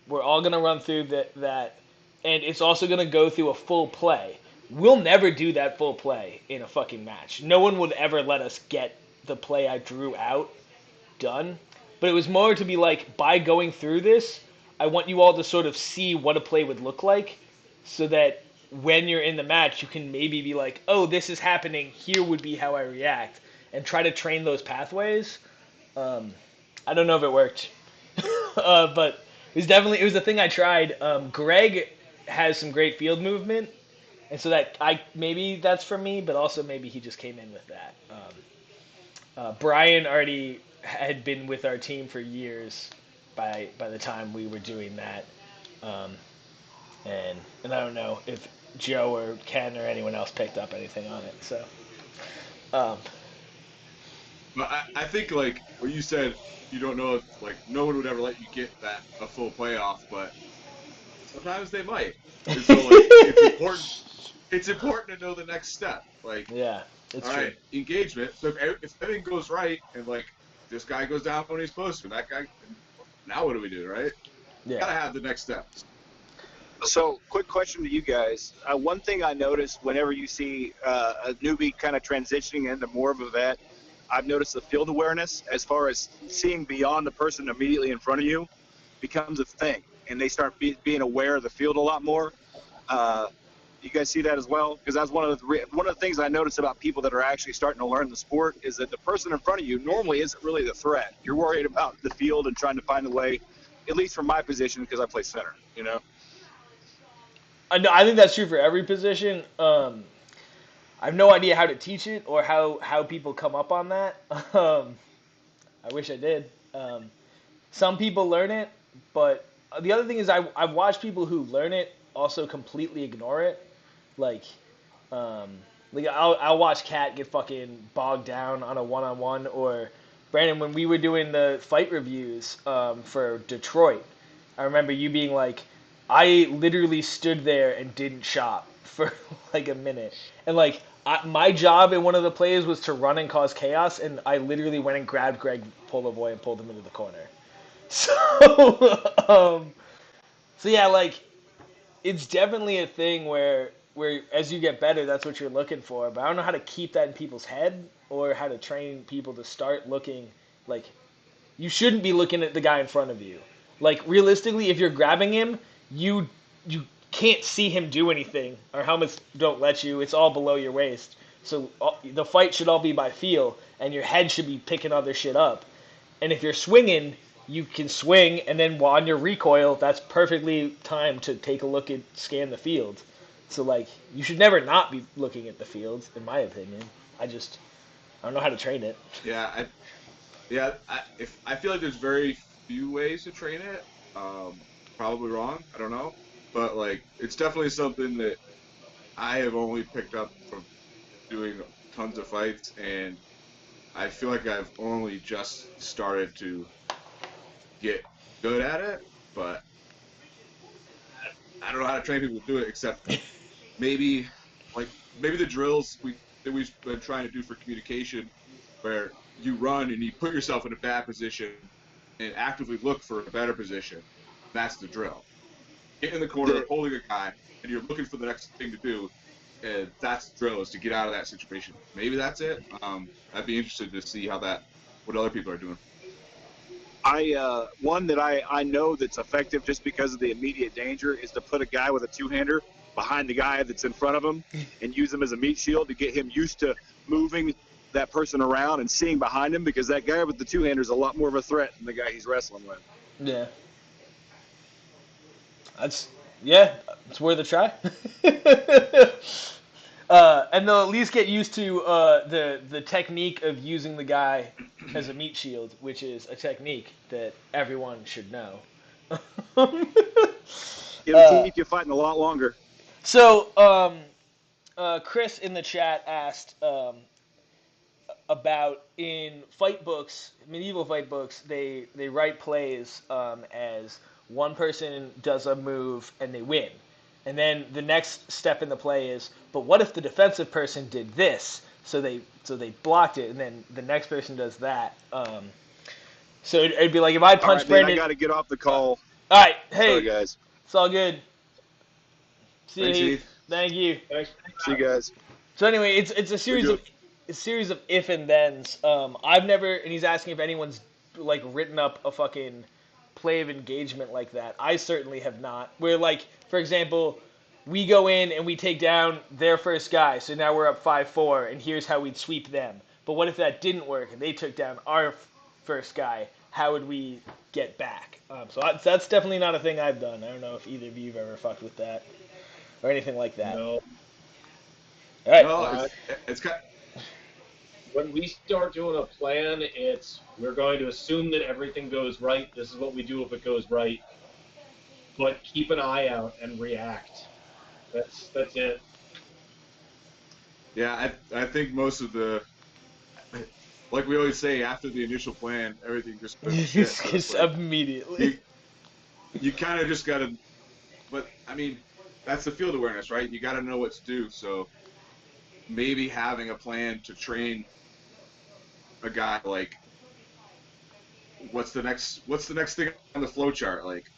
We're all going to run through that, and it's also going to go through a full play. We'll never do that full play in a fucking match. No one would ever let us get the play I drew out done. But it was more to be like, by going through this, I want you all to sort of see what a play would look like, so that when you're in the match, you can maybe be like, oh, this is happening, here would be how I react, and try to train those pathways. I don't know if it worked, but it was a thing I tried. Greg has some great field movement, and so that maybe that's for me, but also maybe he just came in with that. Brian already had been with our team for years by the time we were doing that, um, and I don't know if Joe or Ken or anyone else picked up anything on it. So, um,
But I think like what you said, you don't know if like no one would ever let you get that a full playoff, but sometimes they might. And so like it's important to know the next step. Like,
yeah, it's
all
true.
right, engagement. So if everything goes right and like this guy goes down when he's supposed to, that guy, now what do we do, right?
Yeah.
Gotta have the next steps.
So, quick question to you guys. One thing I noticed whenever you see a newbie kind of transitioning into more of a vet, I've noticed the field awareness as far as seeing beyond the person immediately in front of you becomes a thing, and they start being aware of the field a lot more. You guys see that as well? Because that's one of the things I notice about people that are actually starting to learn the sport is that the person in front of you normally isn't really the threat. You're worried about the field and trying to find a way, at least from my position, because I play center, you know?
I think that's true for every position. I have no idea how to teach it or how people come up on that. I wish I did. Some people learn it, but the other thing is I've watched people who learn it also completely ignore it. Like, um, I'll watch Kat get fucking bogged down on a one-on-one, or Brandon, when we were doing the fight reviews for Detroit, I remember you being like, I literally stood there and didn't shop for like a minute, and like my job in one of the plays was to run and cause chaos, and I literally went and grabbed Greg Polovoy and pulled him into the corner. So, so yeah, like, it's definitely a thing where as you get better, that's what you're looking for. But I don't know how to keep that in people's head or how to train people to start looking like you shouldn't be looking at the guy in front of you. Like, realistically, if you're grabbing him, you can't see him do anything. Our helmets don't let you. It's all below your waist. So the fight should all be by feel, and your head should be picking other shit up. And if you're swinging, you can swing, and then on your recoil, that's perfectly timed to take a look at, scan the field. So, like, you should never not be looking at the field, in my opinion. I don't know how to train it.
If I feel like there's very few ways to train it. Probably wrong. I don't know, but like it's definitely something that I have only picked up from doing tons of fights, and I feel like I've only just started to get good at it. But I don't know how to train people to do it, except maybe maybe the drills that we've been trying to do for communication, where you run and you put yourself in a bad position and actively look for a better position. That's the drill. Get in the corner, holding a guy, and you're looking for the next thing to do. And that's the drill, is to get out of that situation. Maybe that's it. I'd be interested to see what other people are doing.
One that I know that's effective just because of the immediate danger is to put a guy with a two-hander behind the guy that's in front of him and use him as a meat shield to get him used to moving that person around and seeing behind him, because that guy with the two-hander is a lot more of a threat than the guy he's wrestling with.
Yeah. That's it's worth a try. And they'll at least get used to the technique of using the guy as a meat shield, which is a technique that everyone should know.
It'll keep you fighting a lot longer.
So, Chris in the chat asked about, in fight books, medieval fight books, they write plays as one person does a move and they win. And then the next step in the play is, but what if the defensive person did this? So they blocked it, and then the next person does that. So it'd be like if I
All
punch
right, man, I
Brandon.
got to get off the call.
All right,
Sorry,
hey,
guys.
it's all good. See you,
Thanks,
Heath.
Heath.
Thank you.
Thanks.
See you guys.
So anyway, it's a
We do.
series of if and thens. I've never, and he's asking if anyone's like written up a fucking play of engagement like that. I certainly have not. Where like, for example, we go in and we take down their first guy, so now we're up 5-4, and here's how we'd sweep them. But what if that didn't work and they took down our first guy? How would we get back? That's definitely not a thing I've done. I don't know if either of you have ever fucked with that or anything like that.
No.
All right.
No,
Uh,
it's kind.
when we start doing a plan, we're going to assume that everything goes right. This is what we do if it goes right. But keep an eye out and react. That's it.
Yeah, I think most of the, like we always say, after the initial plan, everything just goes to shit. So it's
Just
like
immediately.
you kind of just gotta. But I mean, that's the field awareness, right? You got to know what to do. So maybe having a plan to train a guy like what's the next thing on the flow chart? Like,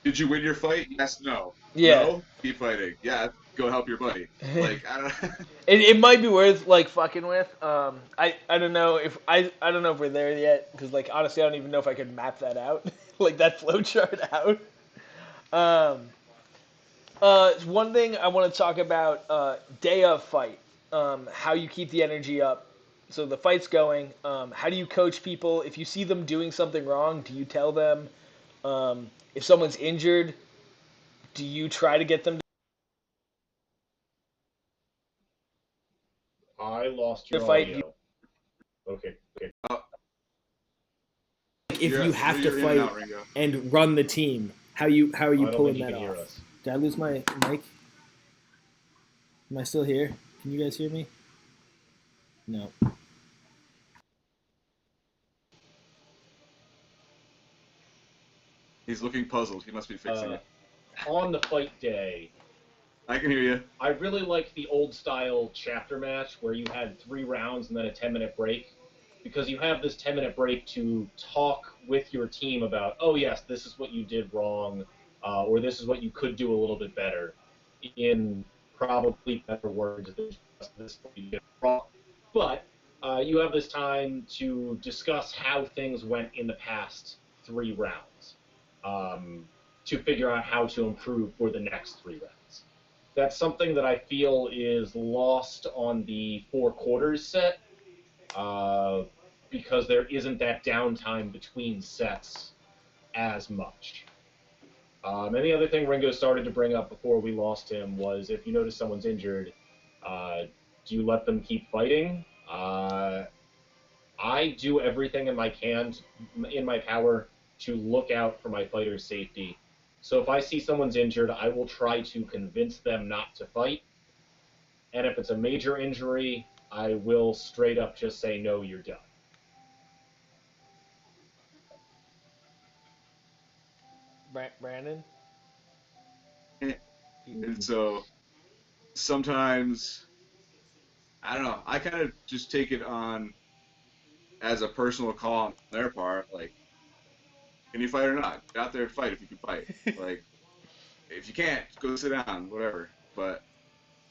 did you win your fight? Yes, no.
Yeah.
No, keep fighting. Yeah, go help your buddy. Like, I don't.
It might be worth like fucking with. I don't know if I don't know if we're there yet because like honestly I don't even know if I could map that out like that flowchart out. Um, one thing I want to talk about day of fight. How you keep the energy up. So the fight's going. How do you coach people if you see them doing something wrong? Do you tell them? If someone's injured, do you try to get them
I lost
to
your
fight?
audio. Okay.
If you have to
you're in and
fight
out, Ringo.
and run the team, how are you
I don't
pulling
think you
that
can hear
off?
us.
Did I lose my mic? Am I still here? Can you guys hear me? No.
He's looking puzzled. He must be fixing it.
On the fight day,
I can hear you.
I really like the old style chapter match where you had 3 rounds and then a 10-minute break, because you have this 10-minute break to talk with your team about, oh yes, this is what you did wrong, or this is what you could do a little bit better, in probably better words than just this is what you did wrong. But you have this time to discuss how things went in the past 3 rounds, to figure out how to improve for the next 3 rounds. That's something that I feel is lost on the 4 quarters set, because there isn't that downtime between sets as much. And the other thing Ringo started to bring up before we lost him was, if you notice someone's injured, do you let them keep fighting? I do everything in my power to look out for my fighter's safety. So if I see someone's injured, I will try to convince them not to fight. And if it's a major injury, I will straight up just say, no, you're done.
Brandon?
And so sometimes, I don't know, I kind of just take it on as a personal call on their part. Like, can you fight or not? Get out there and fight if you can fight. Like, if you can't, go sit down, whatever. But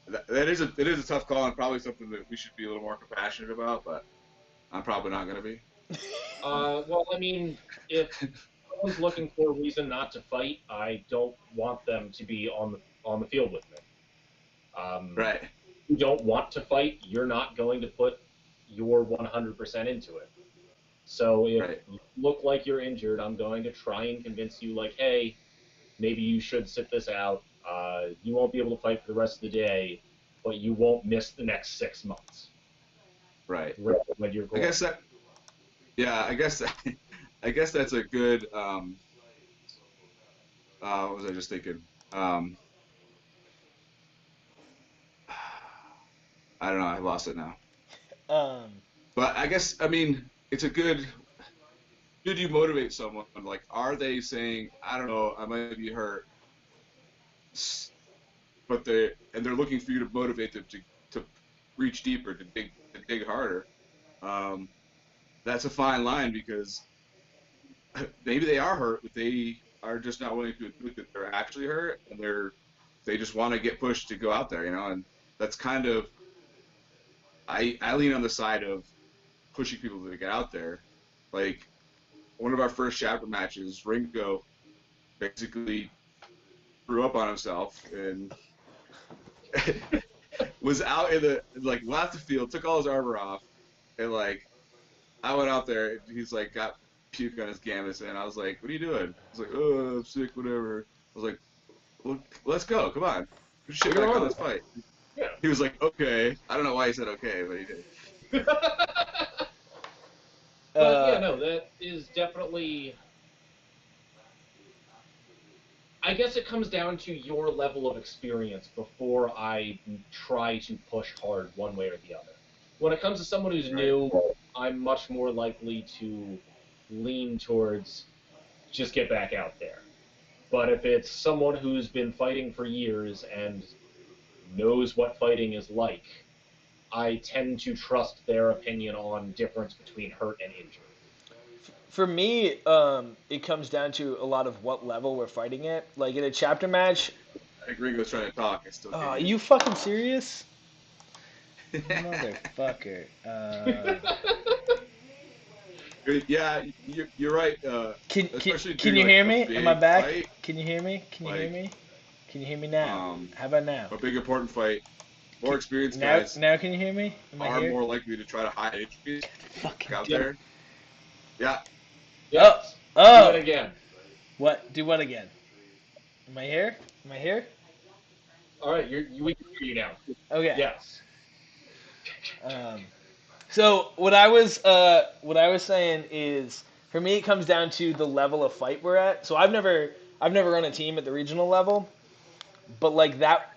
it is a tough call and probably something that we should be a little more compassionate about, but I'm probably not going to be.
Well, I mean, if someone's looking for a reason not to fight, I don't want them to be on the field with me.
Right.
If you don't want to fight, you're not going to put your 100% into it. So if you look like you're injured, I'm going to try and convince you, like, hey, maybe you should sit this out. You won't be able to fight for the rest of the day, but you won't miss the next 6 months.
Right.
When you're
I guess that. Yeah, I guess that's a good. What was I just thinking? I don't know. I lost it now. But I guess, I mean, it's a good. Should you motivate someone? Like, are they saying, I don't know, I might be hurt. but they're looking for you to motivate them to reach deeper, to dig harder. That's a fine line because maybe they are hurt, but they are just not willing to admit that they're actually hurt, and they just want to get pushed to go out there, and that's kind of I lean on the side of pushing people to get out there. Like one of our first chapter matches, Ringo basically threw up on himself and was out in the left the field, took all his armor off, and I went out there and he's got puke on his gamut, and I was like, "What are you doing?" He's like, "Oh, I'm sick, whatever." I was like, "Well, let's go, come on, put your shit back on, let's fight."
Yeah.
He was like, "Okay." I don't know why he said okay, but he did.
But yeah, no, that is definitely. I guess it comes down to your level of experience before I try to push hard one way or the other. When it comes to someone who's new, I'm much more likely to lean towards just get back out there. But if it's someone who's been fighting for years and knows what fighting is like, I tend to trust their opinion on difference between hurt and injury.
For me, it comes down to a lot of what level we're fighting at. Like in a chapter match.
I think Ringo's trying to talk. I still can't.
You fucking serious? Motherfucker.
Yeah, you're right.
Can
Especially
you hear me? Am I back?
Fight,
can you hear me? Can you hear me? Can you hear me now? How about now?
A big important fight. More experienced
now,
guys
Now can you hear me?
are more likely to try to hide injuries out there. Yeah.
Yes.
Oh.
Do it again.
What? Do what again? Am I here? Am I here?
All right, we can hear you now.
Okay.
Yes.
So what I was saying is, for me, it comes down to the level of fight we're at. So I've never run a team at the regional level, but that,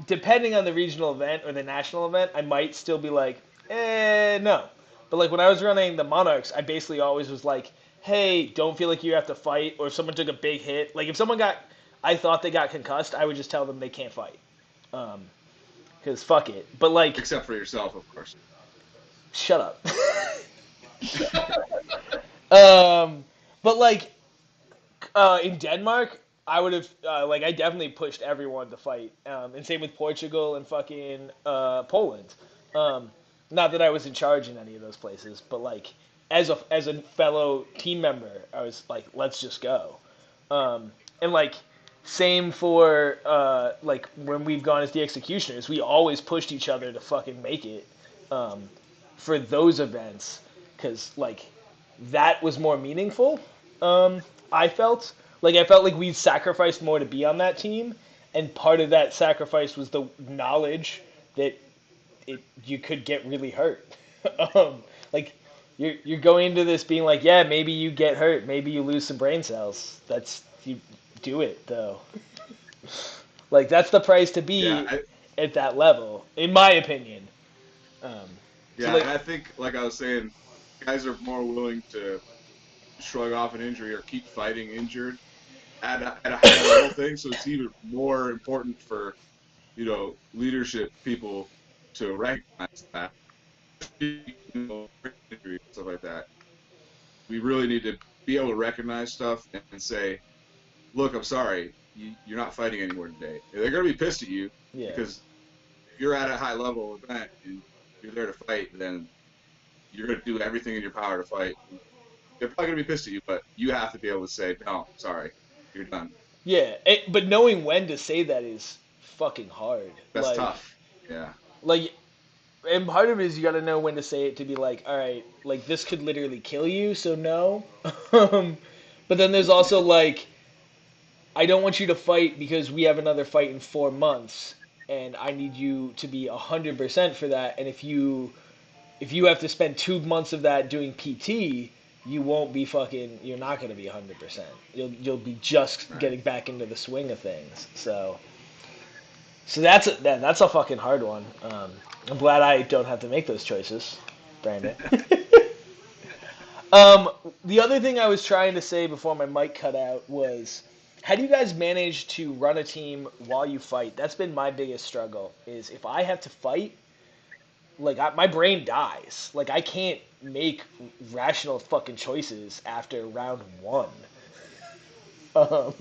depending on the regional event or the national event, I might still be like, no. But when I was running the Monarchs, I basically always was like, hey, don't feel like you have to fight, or if someone took a big hit, if someone I thought they got concussed, I would just tell them they can't fight. Because fuck it. But
except for yourself, of course.
Shut up. But in Denmark, I would have I definitely pushed everyone to fight, and same with Portugal and fucking Poland. Not that I was in charge in any of those places, but as a fellow team member, I was like, let's just go. And same for when we've gone as the executioners, we always pushed each other to fucking make it for those events, because that was more meaningful. I felt like we sacrificed more to be on that team, and part of that sacrifice was the knowledge that you could get really hurt. You're going into this being like, yeah, maybe you get hurt, maybe you lose some brain cells. You do it though. That's the price to be at that level, in my opinion.
And I think, like I was saying, guys are more willing to shrug off an injury or keep fighting injured at a high level thing. So it's even more important for leadership people to recognize that, stuff like that. We really need to be able to recognize stuff and say, look, I'm sorry, you're not fighting anymore today. They're going to be pissed at you because if you're at a high level event and you're there to fight, then you're going to do everything in your power to fight. They're probably going to be pissed at you, but you have to be able to say, no, sorry, you're done.
Yeah, but knowing when to say that is fucking hard.
That's tough. Yeah.
And part of it is you got to know when to say it to be like, all right, this could literally kill you, so no. But then there's also I don't want you to fight because we have another fight in 4 months, and I need you to be 100% for that. And if you have to spend 2 months of that doing PT, you won't be fucking. You're not going to be 100%. You'll be just getting back into the swing of things. So that's a fucking hard one. I'm glad I don't have to make those choices, Brandon. The other thing I was trying to say before my mic cut out was, How do you guys manage to run a team while you fight? That's been my biggest struggle. Is if I have to fight, like my brain dies. Like I can't make rational fucking choices after round one. Um,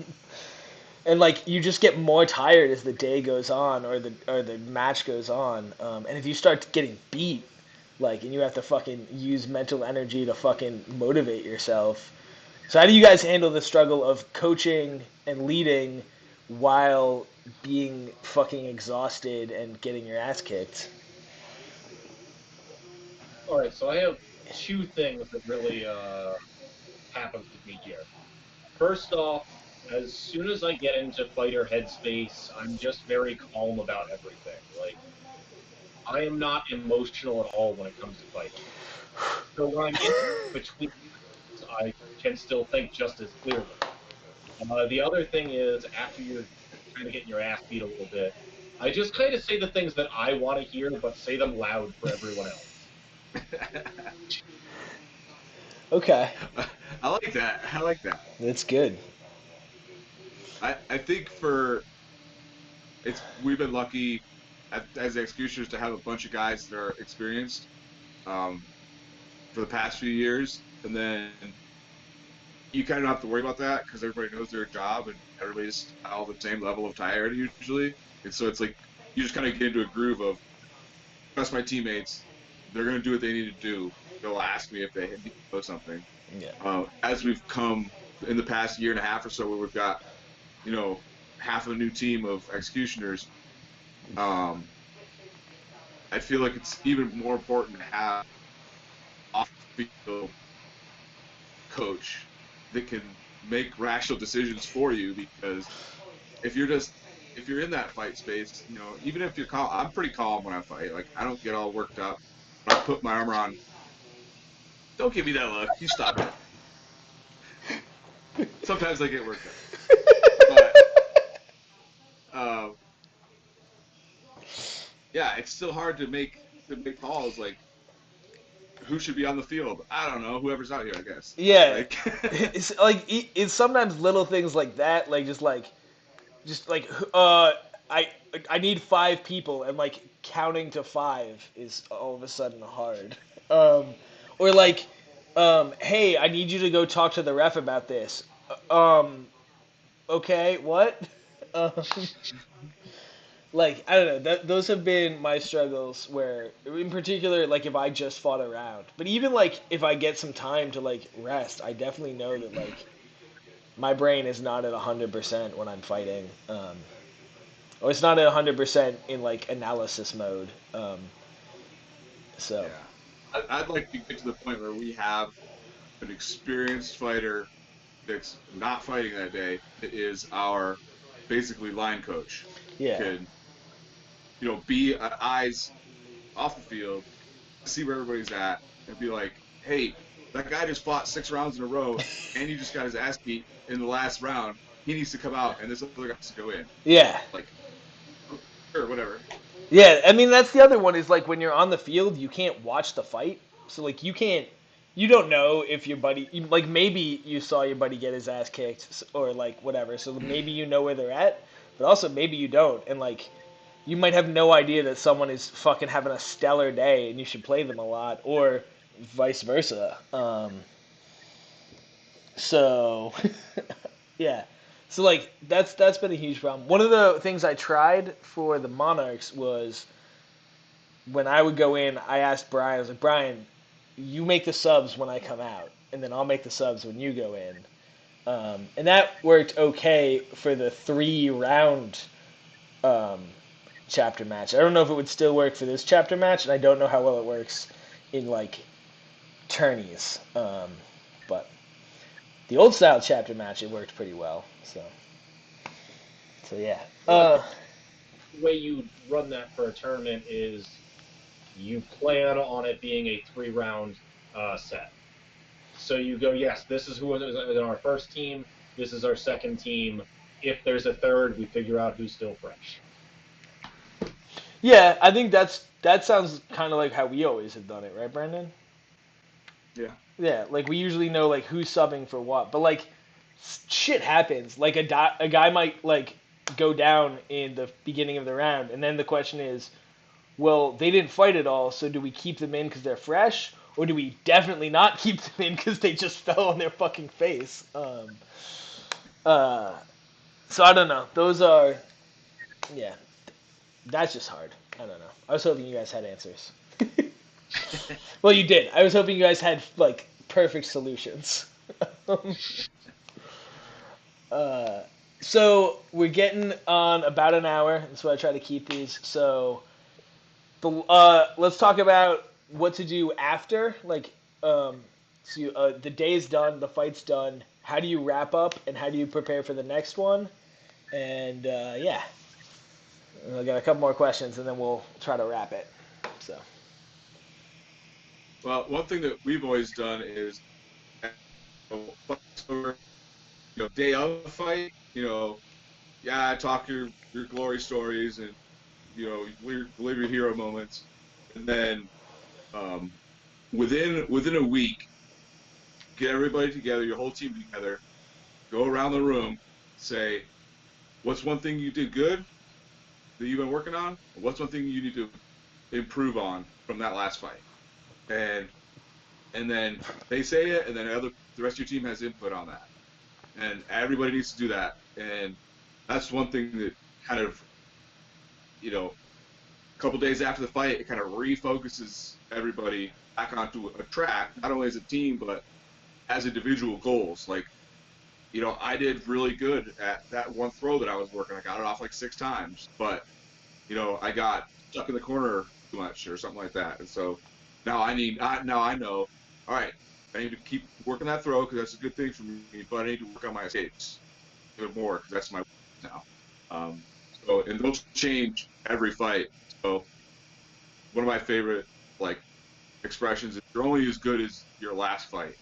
and like you just get more tired as the day goes on or the match goes on. And if you start getting beat, like and you have to fucking use mental energy to fucking motivate yourself. So how do you guys handle the struggle of coaching and leading while being fucking exhausted and getting your ass kicked?
All right, so I have two things that really happens with me here. First off, as soon as I get into fighter headspace, I'm just very calm about everything. Like, I am not emotional at all when it comes to fighting. So when I'm in between, I can still think just as clearly. The other thing is, after you're kind of getting your ass beat a little bit, I just kind of say the things that I want to hear, but say them loud for everyone else.
Okay,
I like that. I like that.
that's good.
I think for it's we've been lucky as the executioners to have a bunch of guys that are experienced um, for the past few years, and then you kind of don't have to worry about that because everybody knows their job and everybody's all the same level of tired usually, and so it's like you just kind of get into a groove of trust my teammates, they're gonna do what they need to do. They'll ask me if they need to know something.
Yeah.
As we've come in the past year and a half or so, where we've got you know half of a new team of executioners. Um, I feel like it's even more important to have off-field coach that can make rational decisions for you because if you're just if you're in that fight space, even if you're calm, I'm pretty calm when I fight. Like I don't get all worked up. When I put my armor on, don't give me that look. You stop it. Sometimes I get worked up, but uh, yeah, it's still hard to make calls like who should be on the field. I don't know, whoever's out here, I guess.
Yeah,
Like,
it's like it's sometimes little things like that, like just like I I need 5 people, and like counting to 5 is all of a sudden hard. Um, or like, hey, I need you to go talk to the ref about this. Okay, what? Um, like I don't know. Those have been my struggles. Where, in particular, like if I just fought a round, but even like if I get some time to like rest, I definitely know that like my brain is not at 100% when I'm fighting. Or it's not at 100% in like analysis mode. So
yeah, I'd like to get to the point where we have an experienced fighter that's not fighting that day that is our basically line coach that
yeah,
could be eyes off the field, see where everybody's at, and be like, hey, that guy just fought 6 rounds in a row, and he just got his ass beat in the last round. He needs to come out, and this other guy has to go in.
yeah,
Like, sure, whatever.
yeah. I mean that's the other one is like when you're on the field, you can't watch the fight. So like you don't know if your buddy, like maybe you saw your buddy get his ass kicked or like whatever. So maybe you know where they're at, but also maybe you don't, and like you might have no idea that someone is fucking having a stellar day and you should play them a lot, or vice versa. So yeah. So like that's been a huge problem. One of the things I tried for the Monarchs was when I would go in, I asked Brian, I was like, Brian, you make the subs when I come out, and then I'll make the subs when you go in. And that worked okay for the 3 round um, chapter match. I don't know if it would still work for this chapter match, and I don't know how well it works in like tourneys. But the old style chapter match, it worked pretty well. So yeah.
Well, I think the way you run that for a tournament is you plan on it being a 3 round set. So you go, yes, this is who is in our first team. This is our second team. If there's a third, we figure out who's still fresh.
Yeah, I think that sounds kind of like how we always have done it, right, Brandon?
Yeah.
Yeah, like we usually know like who's subbing for what, but like shit happens. Like a guy might like go down in the beginning of the round, and then the question is, well, they didn't fight at all, so do we keep them in because they're fresh, or do we definitely not keep them in because they just fell on their fucking face? Uh, so I don't know. Those are, yeah, that's just hard. I don't know. I was hoping you guys had answers. Well, you did. I was hoping you guys had like perfect solutions. uh, so we're getting on about an hour. That's why I try to keep these. So let's talk about what to do after. Like, the day's done, the fight's done. How do you wrap up, and how do you prepare for the next one? And yeah, I got a couple more questions, and then we'll try to wrap it. So.
Well, one thing that we've always done is, day of the fight, yeah, talk your glory stories and live your hero moments, and then um, within a week, get everybody together, your whole team together, go around the room, say, what's one thing you did good that you've been working on? What's one thing you need to improve on from that last fight? And then they say it, and then the rest of your team has input on that, and everybody needs to do that. And that's one thing that kind of, a couple days after the fight, it kind of refocuses everybody back onto a track, not only as a team but as individual goals. Like, I did really good at that one throw that I was working. I got it off like 6 times, but I got stuck in the corner too much or something like that. And so now I know, all right, I need to keep working that throw because that's a good thing for me, but I need to work on my escapes even more because that's my now. Um, and those change every fight. So one of my favorite like expressions is you're only as good as your last fight.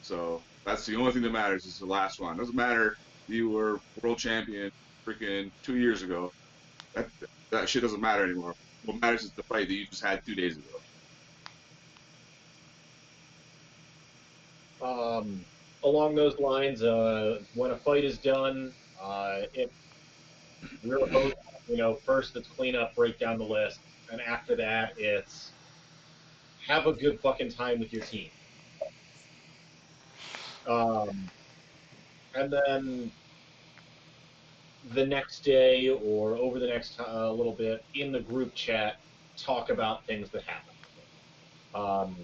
So that's the only thing that matters is the last one. It doesn't matter if you were world champion freaking 2 years ago. That shit doesn't matter anymore. What matters is the fight that you just had 2 days ago.
Along those lines, when a fight is done, it really goes, first it's clean up, break down the list, and after that it's have a good fucking time with your team. And then the next day or over the next little bit in the group chat, talk about things that happened.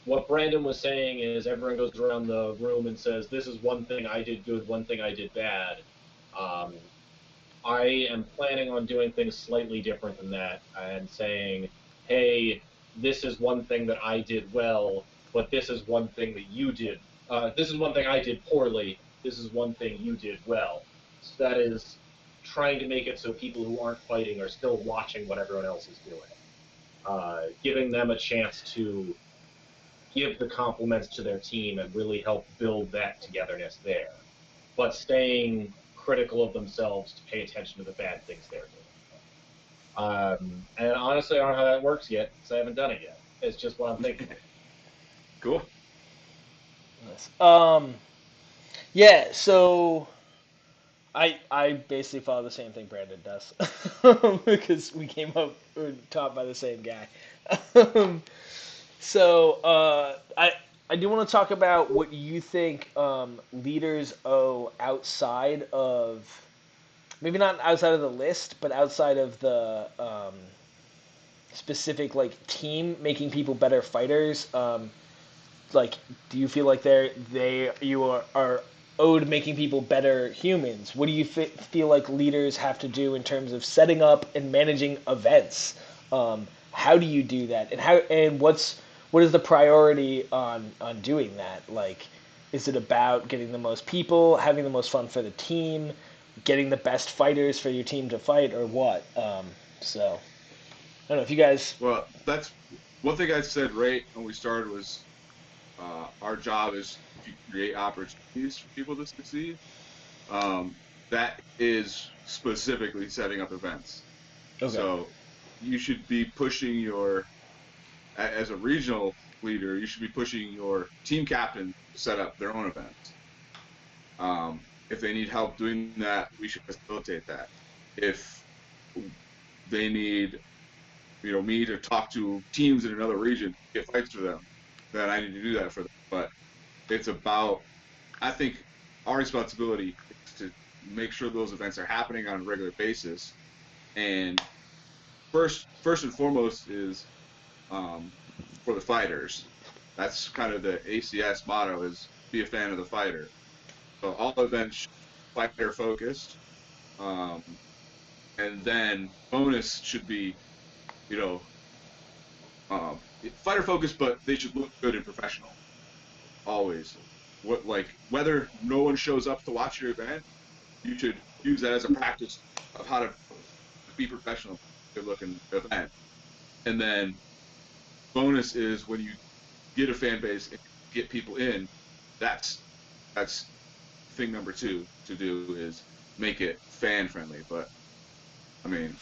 What Brandon was saying is everyone goes around the room and says, this is one thing I did good, one thing I did bad. I am planning on doing things slightly different than that and saying, hey, this is one thing that I did well, but this is one thing that you did. This is one thing I did poorly. This is one thing you did well. So that is trying to make it so people who aren't fighting are still watching what everyone else is doing. Giving them a chance to give the compliments to their team and really help build that togetherness there. But staying critical of themselves to pay attention to the bad things they're doing. And honestly, I don't know how that works yet because I haven't done it yet. It's just what I'm thinking.
Cool.
Nice. Yeah, so I basically follow the same thing Brandon does because we came up taught by the same guy. I do want to talk about what you think leaders owe outside of maybe not outside of the list, but outside of the specific like team making people better fighters. Like, do you feel like you are owed making people better humans? What do you feel like leaders have to do in terms of setting up and managing events? How do you do that, and what is the priority on doing that? Like, is it about getting the most people, having the most fun for the team, getting the best fighters for your team to fight, or what? So I don't know if you guys.
Well, that's one thing I said right when we started was our job is to create opportunities for people to succeed. That is specifically setting up events.
Okay.
So you should be pushing as a regional leader, you should be pushing your team captain to set up their own events. If they need help doing that, we should facilitate that. If they need, me to talk to teams in another region, get fights for them, then I need to do that for them. But it's about, I think, our responsibility is to make sure those events are happening on a regular basis. And first and foremost is for the fighters. That's kind of the ACS motto: is be a fan of the fighter. So all events fighter focused, um, and then bonus should be, you know, fighter focused, but they should look good and professional always. Whether no one shows up to watch your event, you should use that as a practice of how to be professional, good looking event. And then bonus is when you get a fan base and get people in, that's that's thing number two to do, is make it fan friendly. But I mean,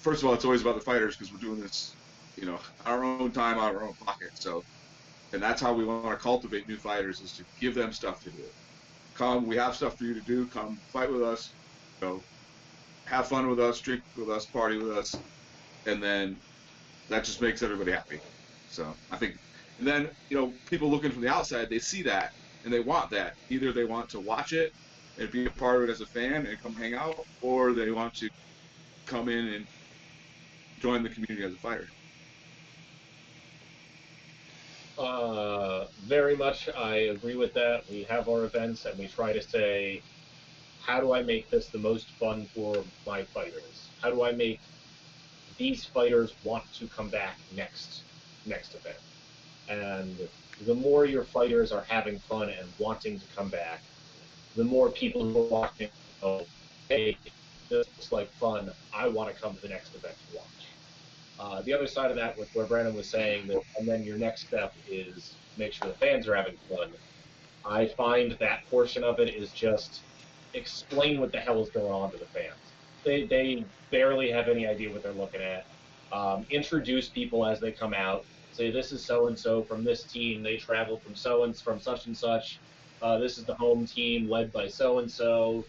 first of all, it's always about the fighters because we're doing this, our own time, out of our own pocket. So, and that's how we want to cultivate new fighters, is to give them stuff to do. Come, we have stuff for you to do. Come fight with us. Have fun with us, drink with us, party with us, and then that just makes everybody happy. So I think, and then people looking from the outside, they see that and they want that. Either they want to watch it and be a part of it as a fan and come hang out, or they want to come in and join the community as a fighter.
Very much, I agree with that. We have our events, and we try to say, how do I make this the most fun for my fighters? How do I make these fighters want to come back next event? And the more your fighters are having fun and wanting to come back, the more people who are watching go, hey, this looks like fun. I want to come to the next event to watch. The other side of that, with where Brandon was saying that, and then your next step is make sure the fans are having fun. I find that portion of it is just explain what the hell is going on to the fans. They barely have any idea what they're looking at. Introduce people as they come out. Say, this is so and so from this team. They traveled from from such and such. This is the home team led by so and so.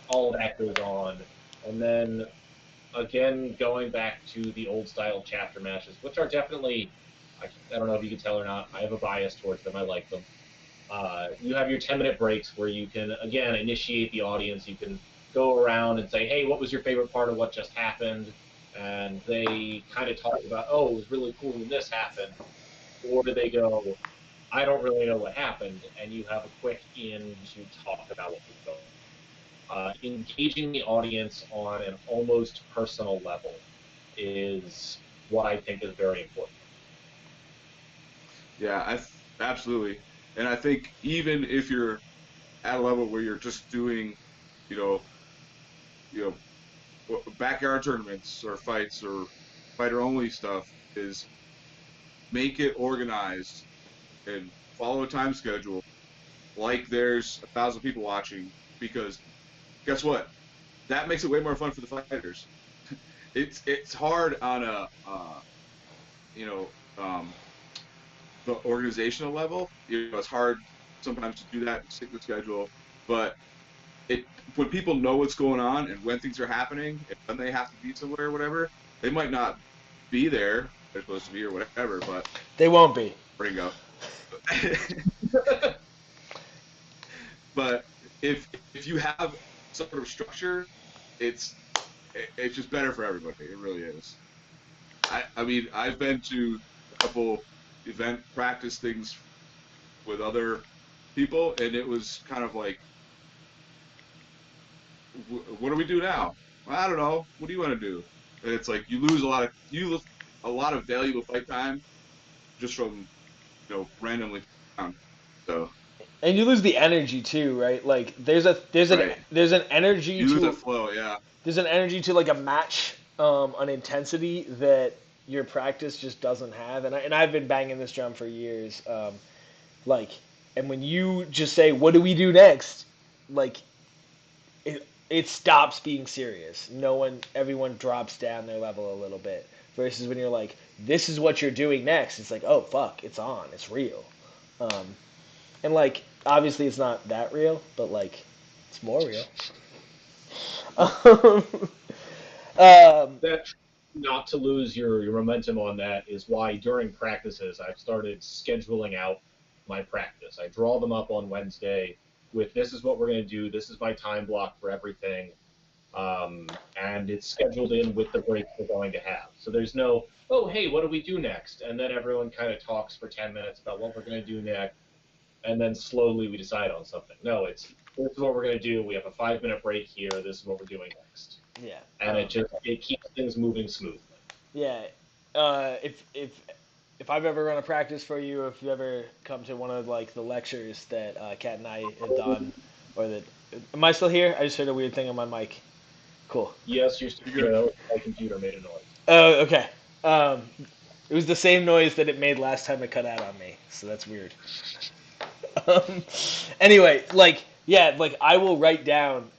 All that goes on, and then again, going back to the old style chapter matches, which are definitely, I don't know if you can tell or not, I have a bias towards them. I like them. You have your 10-minute breaks where you can, again, initiate the audience. You can go around and say, hey, what was your favorite part of what just happened? And they kind of talk about, oh, it was really cool when this happened. Or do they go, I don't really know what happened, and you have a quick in to talk about what was going on. Engaging the audience on an almost personal level is what I think is very important.
Yeah, absolutely. And I think even if you're at a level where you're just doing, you know, you backyard tournaments or fights or fighter only stuff, is make it organized and follow a time schedule, like there's 1,000 people watching, because guess what? That makes it way more fun for the fighters. It's hard on a you know um, the organizational level. It's hard sometimes to do that and stick to the schedule, but when people know what's going on and when things are happening and when they have to be somewhere or whatever, they might not be there. They're supposed to be or whatever, but
They won't be.
Ringo. But if you have some sort of structure, it's it's just better for everybody. It really is. I mean, I've been to a couple event practice things with other people, and it was kind of like, what do we do now? Well, I don't know. What do you want to do? And it's like you lose a lot of valuable fight time just from randomly around. So
And you lose the energy too, right? Like
right,
there's an energy
you lose
to
that flow. Yeah,
like a match, an intensity that your practice just doesn't have. And I've been banging this drum for years. Like, and when you just say, "What do we do next?" Like, it stops being serious. Everyone drops down their level a little bit. Versus when you're like, "This is what you're doing next." It's like, "Oh fuck, it's on, it's real," and like Obviously, it's not that real, but like, it's more real. um,
That not to lose your momentum on that is why during practices I've started scheduling out my practice. I draw them up on Wednesday with this is what we're going to do. This is my time block for everything. And it's scheduled in with the breaks we're going to have. So there's no, oh, hey, what do we do next? And then everyone kind of talks for 10 minutes about what we're going to do next. And then slowly we decide on something. No, it's this is what we're going to do. We have a 5-minute break here. This is what we're doing next.
yeah.
And it keeps things moving smoothly.
Yeah. If I've ever run a practice for you, or if you ever come to one of like the lectures that Kat and I have done, or that am I still here? I just heard a weird thing on my mic. Cool.
Yes, you're
You're
here.
good.
That was my computer made a noise.
Oh, okay. Um, it was the same noise that it made last time it cut out on me, so that's weird. Um, anyway, like yeah, like I will write down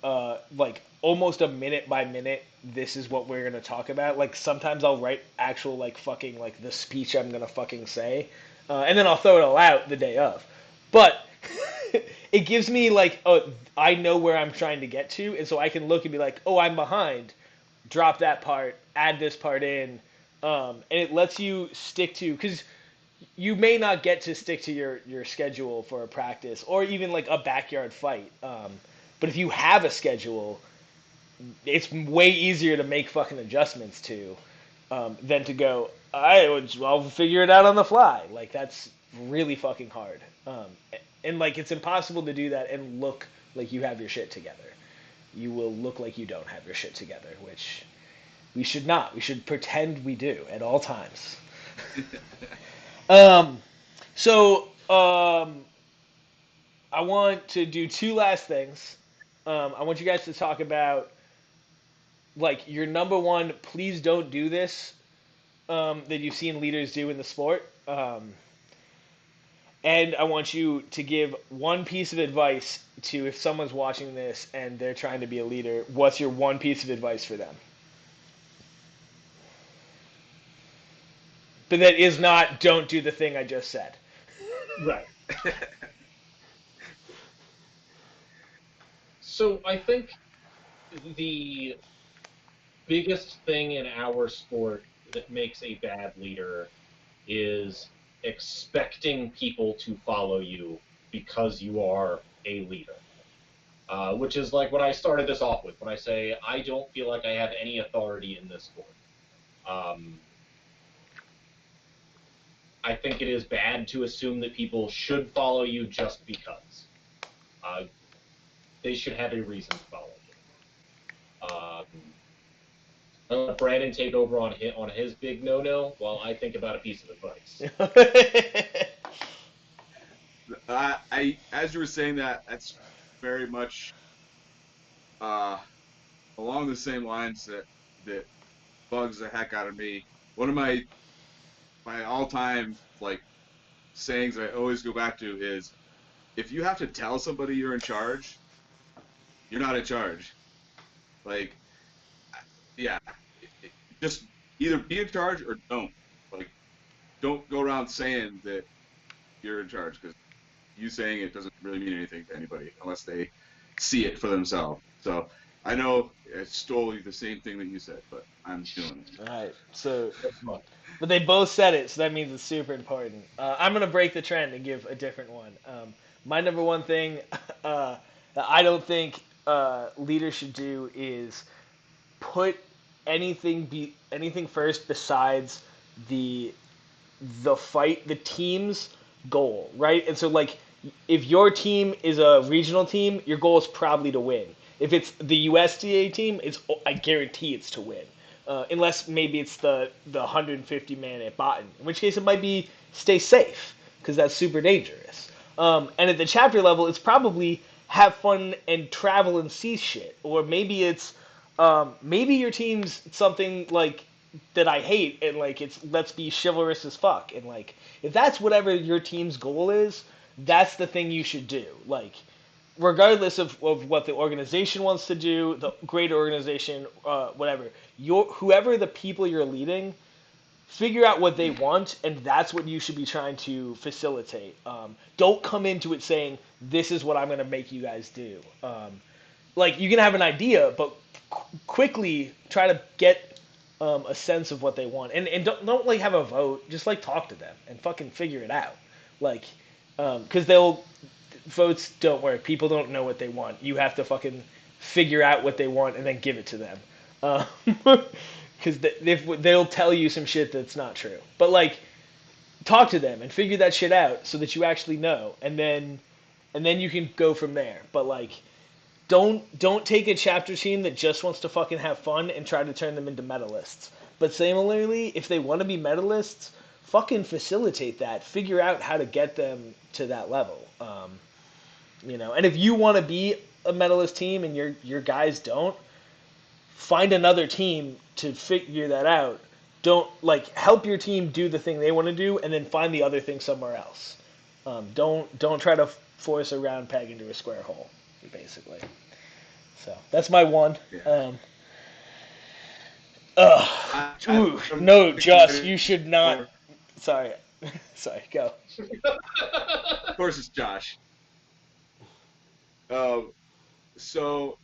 like almost a minute by minute. This is what we're gonna talk about. Like sometimes I'll write actual like fucking like the speech I'm gonna fucking say, and then I'll throw it all out the day of. But it gives me like oh I know where I'm trying to get to, and so I can look and be like oh I'm behind. Drop that part, add this part in, and it lets you stick to because you may not get to stick to your schedule for a practice or even like a backyard fight. But if you have a schedule, it's way easier to make fucking adjustments to than to go. I'll figure it out on the fly. Like that's really fucking hard. And like it's impossible to do that and look like you have your shit together. You will look like you don't have your shit together, which we should not. We should pretend we do at all times. Um, so I want to do two last things. I want you guys to talk about like your number one. Please don't do this that you've seen leaders do in the sport. And I want you to give one piece of advice to if someone's watching this and they're trying to be a leader. What's your one piece of advice for them? But that is not don't do the thing I just said.
Right. So I think the biggest thing in our sport that makes a bad leader is expecting people to follow you because you are a leader. Which is like what I started this off with when I say I don't feel like I have any authority in this sport. I think it is bad to assume that people should follow you just because. They should have a reason to follow you. I'll let Brandon take over on his big no-no while I think about a piece of advice.
As you were saying that, that's very much along the same lines that bugs the heck out of me. One of my all-time like sayings I always go back to is, if you have to tell somebody you're in charge, you're not in charge. Like, yeah, just either be in charge or don't. Like, don't go around saying that you're in charge, because you saying it doesn't really mean anything to anybody unless they see it for themselves. So I know it's totally the same thing that you said, but I'm doing it.
All right. So, but they both said it, so that means it's super important. I'm gonna break the trend and give a different one. My number one thing that I don't think leaders should do is put anything first besides the the team's goal, right? And so like if your team is a regional team, your goal is probably to win. If it's the USDA team, I guarantee it's to win. Unless maybe it's the 150 man at Botten, in which case it might be stay safe because that's super dangerous. And at the chapter level, it's probably have fun and travel and see shit, or maybe it's maybe your team's something like that I hate, and like it's let's be chivalrous as fuck, and like if that's whatever your team's goal is, that's the thing you should do. Like regardless of what the organization wants to do, the greater organization, whatever, whoever the people you're leading figure out what they want, and that's what you should be trying to facilitate. Don't come into it saying, this is what I'm going to make you guys do. Like, you can have an idea, but quickly try to get a sense of what they want. And don't like have a vote, just like talk to them and fucking figure it out. Like, because votes don't work. People don't know what they want. You have to fucking figure out what they want and then give it to them. Because they'll tell you some shit that's not true. But like, talk to them and figure that shit out so that you actually know, and then you can go from there. But like, don't take a chapter team that just wants to fucking have fun and try to turn them into medalists. But similarly, if they want to be medalists, fucking facilitate that. Figure out how to get them to that level. And if you want to be a medalist team and your guys don't, find another team to figure that out. Don't like help your team do the thing they want to do, and then find the other thing somewhere else. Don't try to force a round peg into a square hole, basically. So that's my one.
Yeah.
No, Josh, you should not. Sorry, go.
Of course, it's Josh. So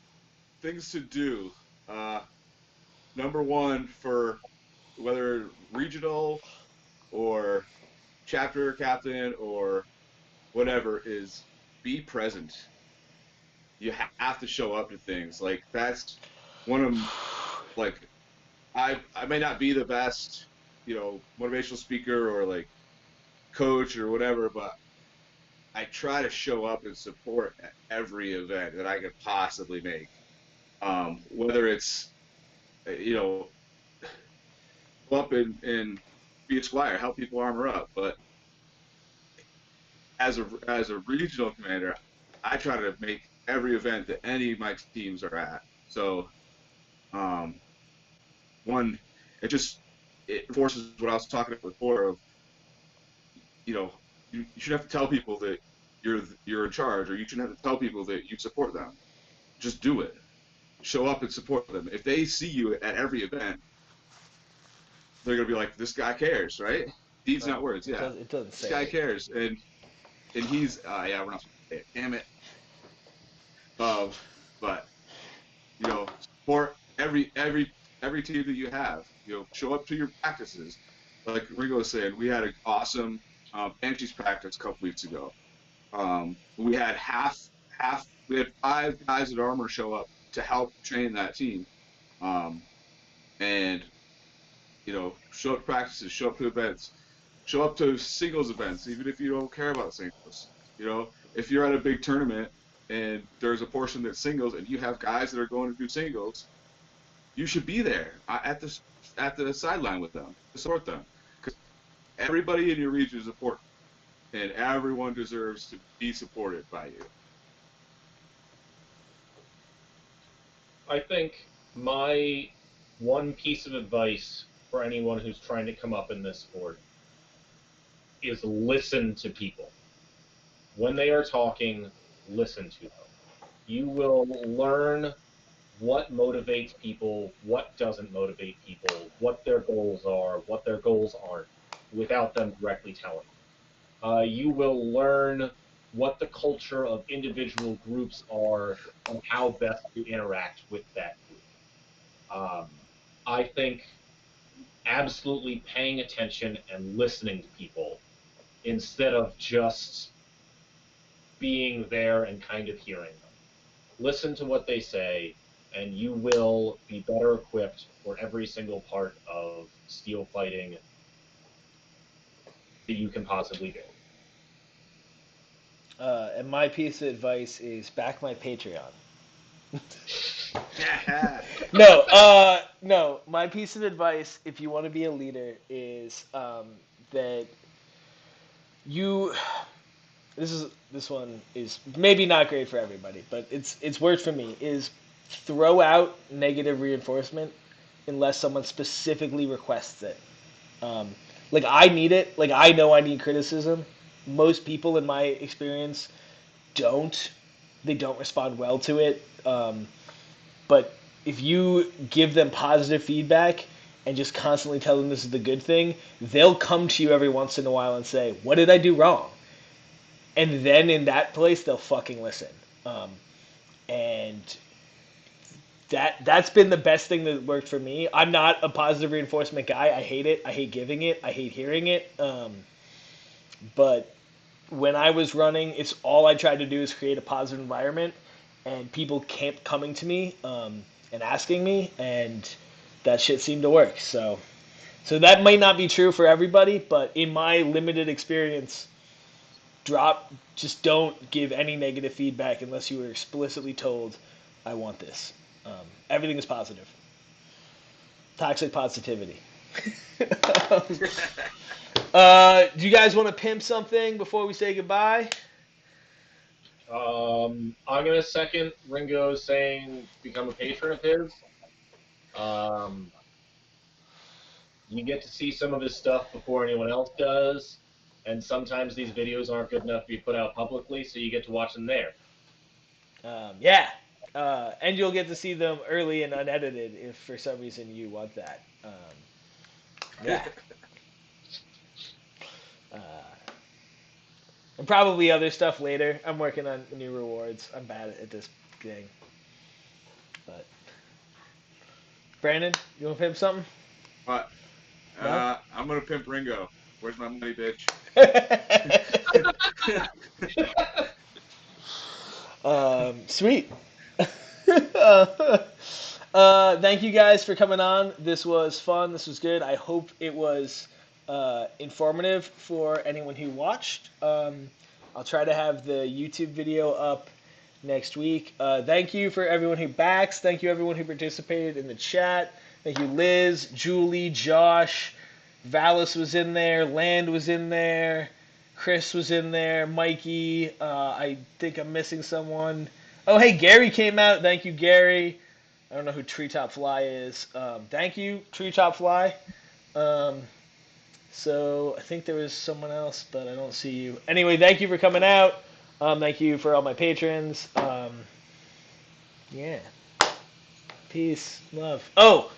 things to do. Number one, for whether regional or chapter captain or whatever, is be present. You have to show up to things. Like, that's one of them. Like, I may not be the best, motivational speaker or like coach or whatever, but I try to show up and support at every event that I could possibly make. Whether it's, go up and be a squire, help people armor up. But as a regional commander, I try to make every event that any of my teams are at. So, one, it forces what I was talking about before of, you shouldn't have to tell people that you're in charge, or you shouldn't have to tell people that you support them. Just do it. Show up and support them. If they see you at every event, they're gonna be like, "This guy cares," right? Deeds, not words. Yeah,
It doesn't say.
This guy cares, and he's yeah, we're not supposed to say it. Damn it. But support every team that you have. Show up to your practices. Like Ringo was saying, we had an awesome Banshees practice a couple weeks ago. We had we had 5 guys in armor show up to help train that team, and show up to practices, show up to events, show up to singles events, even if you don't care about singles. If you're at a big tournament and there's a portion that's singles and you have guys that are going to do singles, you should be there at the sideline with them to support them, because everybody in your region is important, and everyone deserves to be supported by you.
I think my one piece of advice for anyone who's trying to come up in this sport is listen to people. When they are talking, listen to them. You will learn what motivates people, what doesn't motivate people, what their goals are, what their goals aren't, without them directly telling you. You will learn what the culture of individual groups are and how best to interact with that group. I think absolutely paying attention and listening to people instead of just being there and kind of hearing them. Listen to what they say, and you will be better equipped for every single part of steel fighting that you can possibly do.
And my piece of advice is back my Patreon. No. My piece of advice, if you want to be a leader, is that you. This one is maybe not great for everybody, but it's worked for me. Is throw out negative reinforcement unless someone specifically requests it. Like, I need it. Like, I know I need criticism. Most people, in my experience, don't. They don't respond well to it. But if you give them positive feedback and just constantly tell them this is the good thing, they'll come to you every once in a while and say, "What did I do wrong?" And then in that place, they'll fucking listen. And that's been the best thing that worked for me. I'm not a positive reinforcement guy. I hate it. I hate giving it. I hate hearing it. But when I was running, it's all I tried to do is create a positive environment, and people kept coming to me and asking me, and that shit seemed to work. So that might not be true for everybody, but in my limited experience, just don't give any negative feedback unless you were explicitly told, "I want this." Everything is positive. Toxic positivity. Do you guys want to pimp something before we say goodbye?
I'm gonna second Ringo saying become a patron of his. You get to see some of his stuff before anyone else does, and sometimes these videos aren't good enough to be put out publicly, so you get to watch them there.
Yeah. And you'll get to see them early and unedited if for some reason you want that. Yeah. Uh, and probably other stuff later. I'm working on new rewards. I'm bad at this thing. But Brandon, you want to pimp something?
But
No?
I'm gonna pimp Ringo. Where's my money, bitch?
Sweet. Thank you guys for coming on. This was fun. This was good. I hope it was informative for anyone who watched. I'll try to have the YouTube video up next week. Thank you for everyone who backs. Thank you everyone who participated in the chat. Thank you Liz, Julie, Josh, Valis was in there, Land was in there, Chris was in there, Mikey. I think I'm missing someone. Oh, hey, Gary came out. Thank you, Gary. I don't know who Treetop Fly is. Thank you, Treetop Fly. So I think there was someone else, but I don't see you. Anyway, thank you for coming out. Thank you for all my patrons. Yeah. Peace. Love. Oh,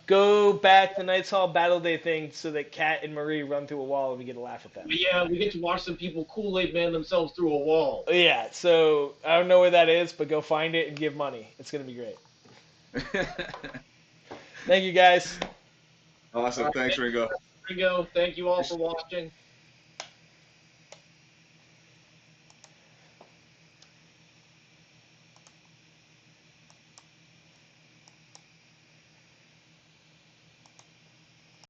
go back the Knights Hall Battle Day thing so that Kat and Marie run through a wall and we get to laugh at them.
But yeah, we get to watch some people Kool-Aid man themselves through a wall.
Yeah, so I don't know where that is, but go find it and give money. It's going to be great. Thank you, guys.
Awesome. Thanks, Ringo.
Ringo, thank you all for watching.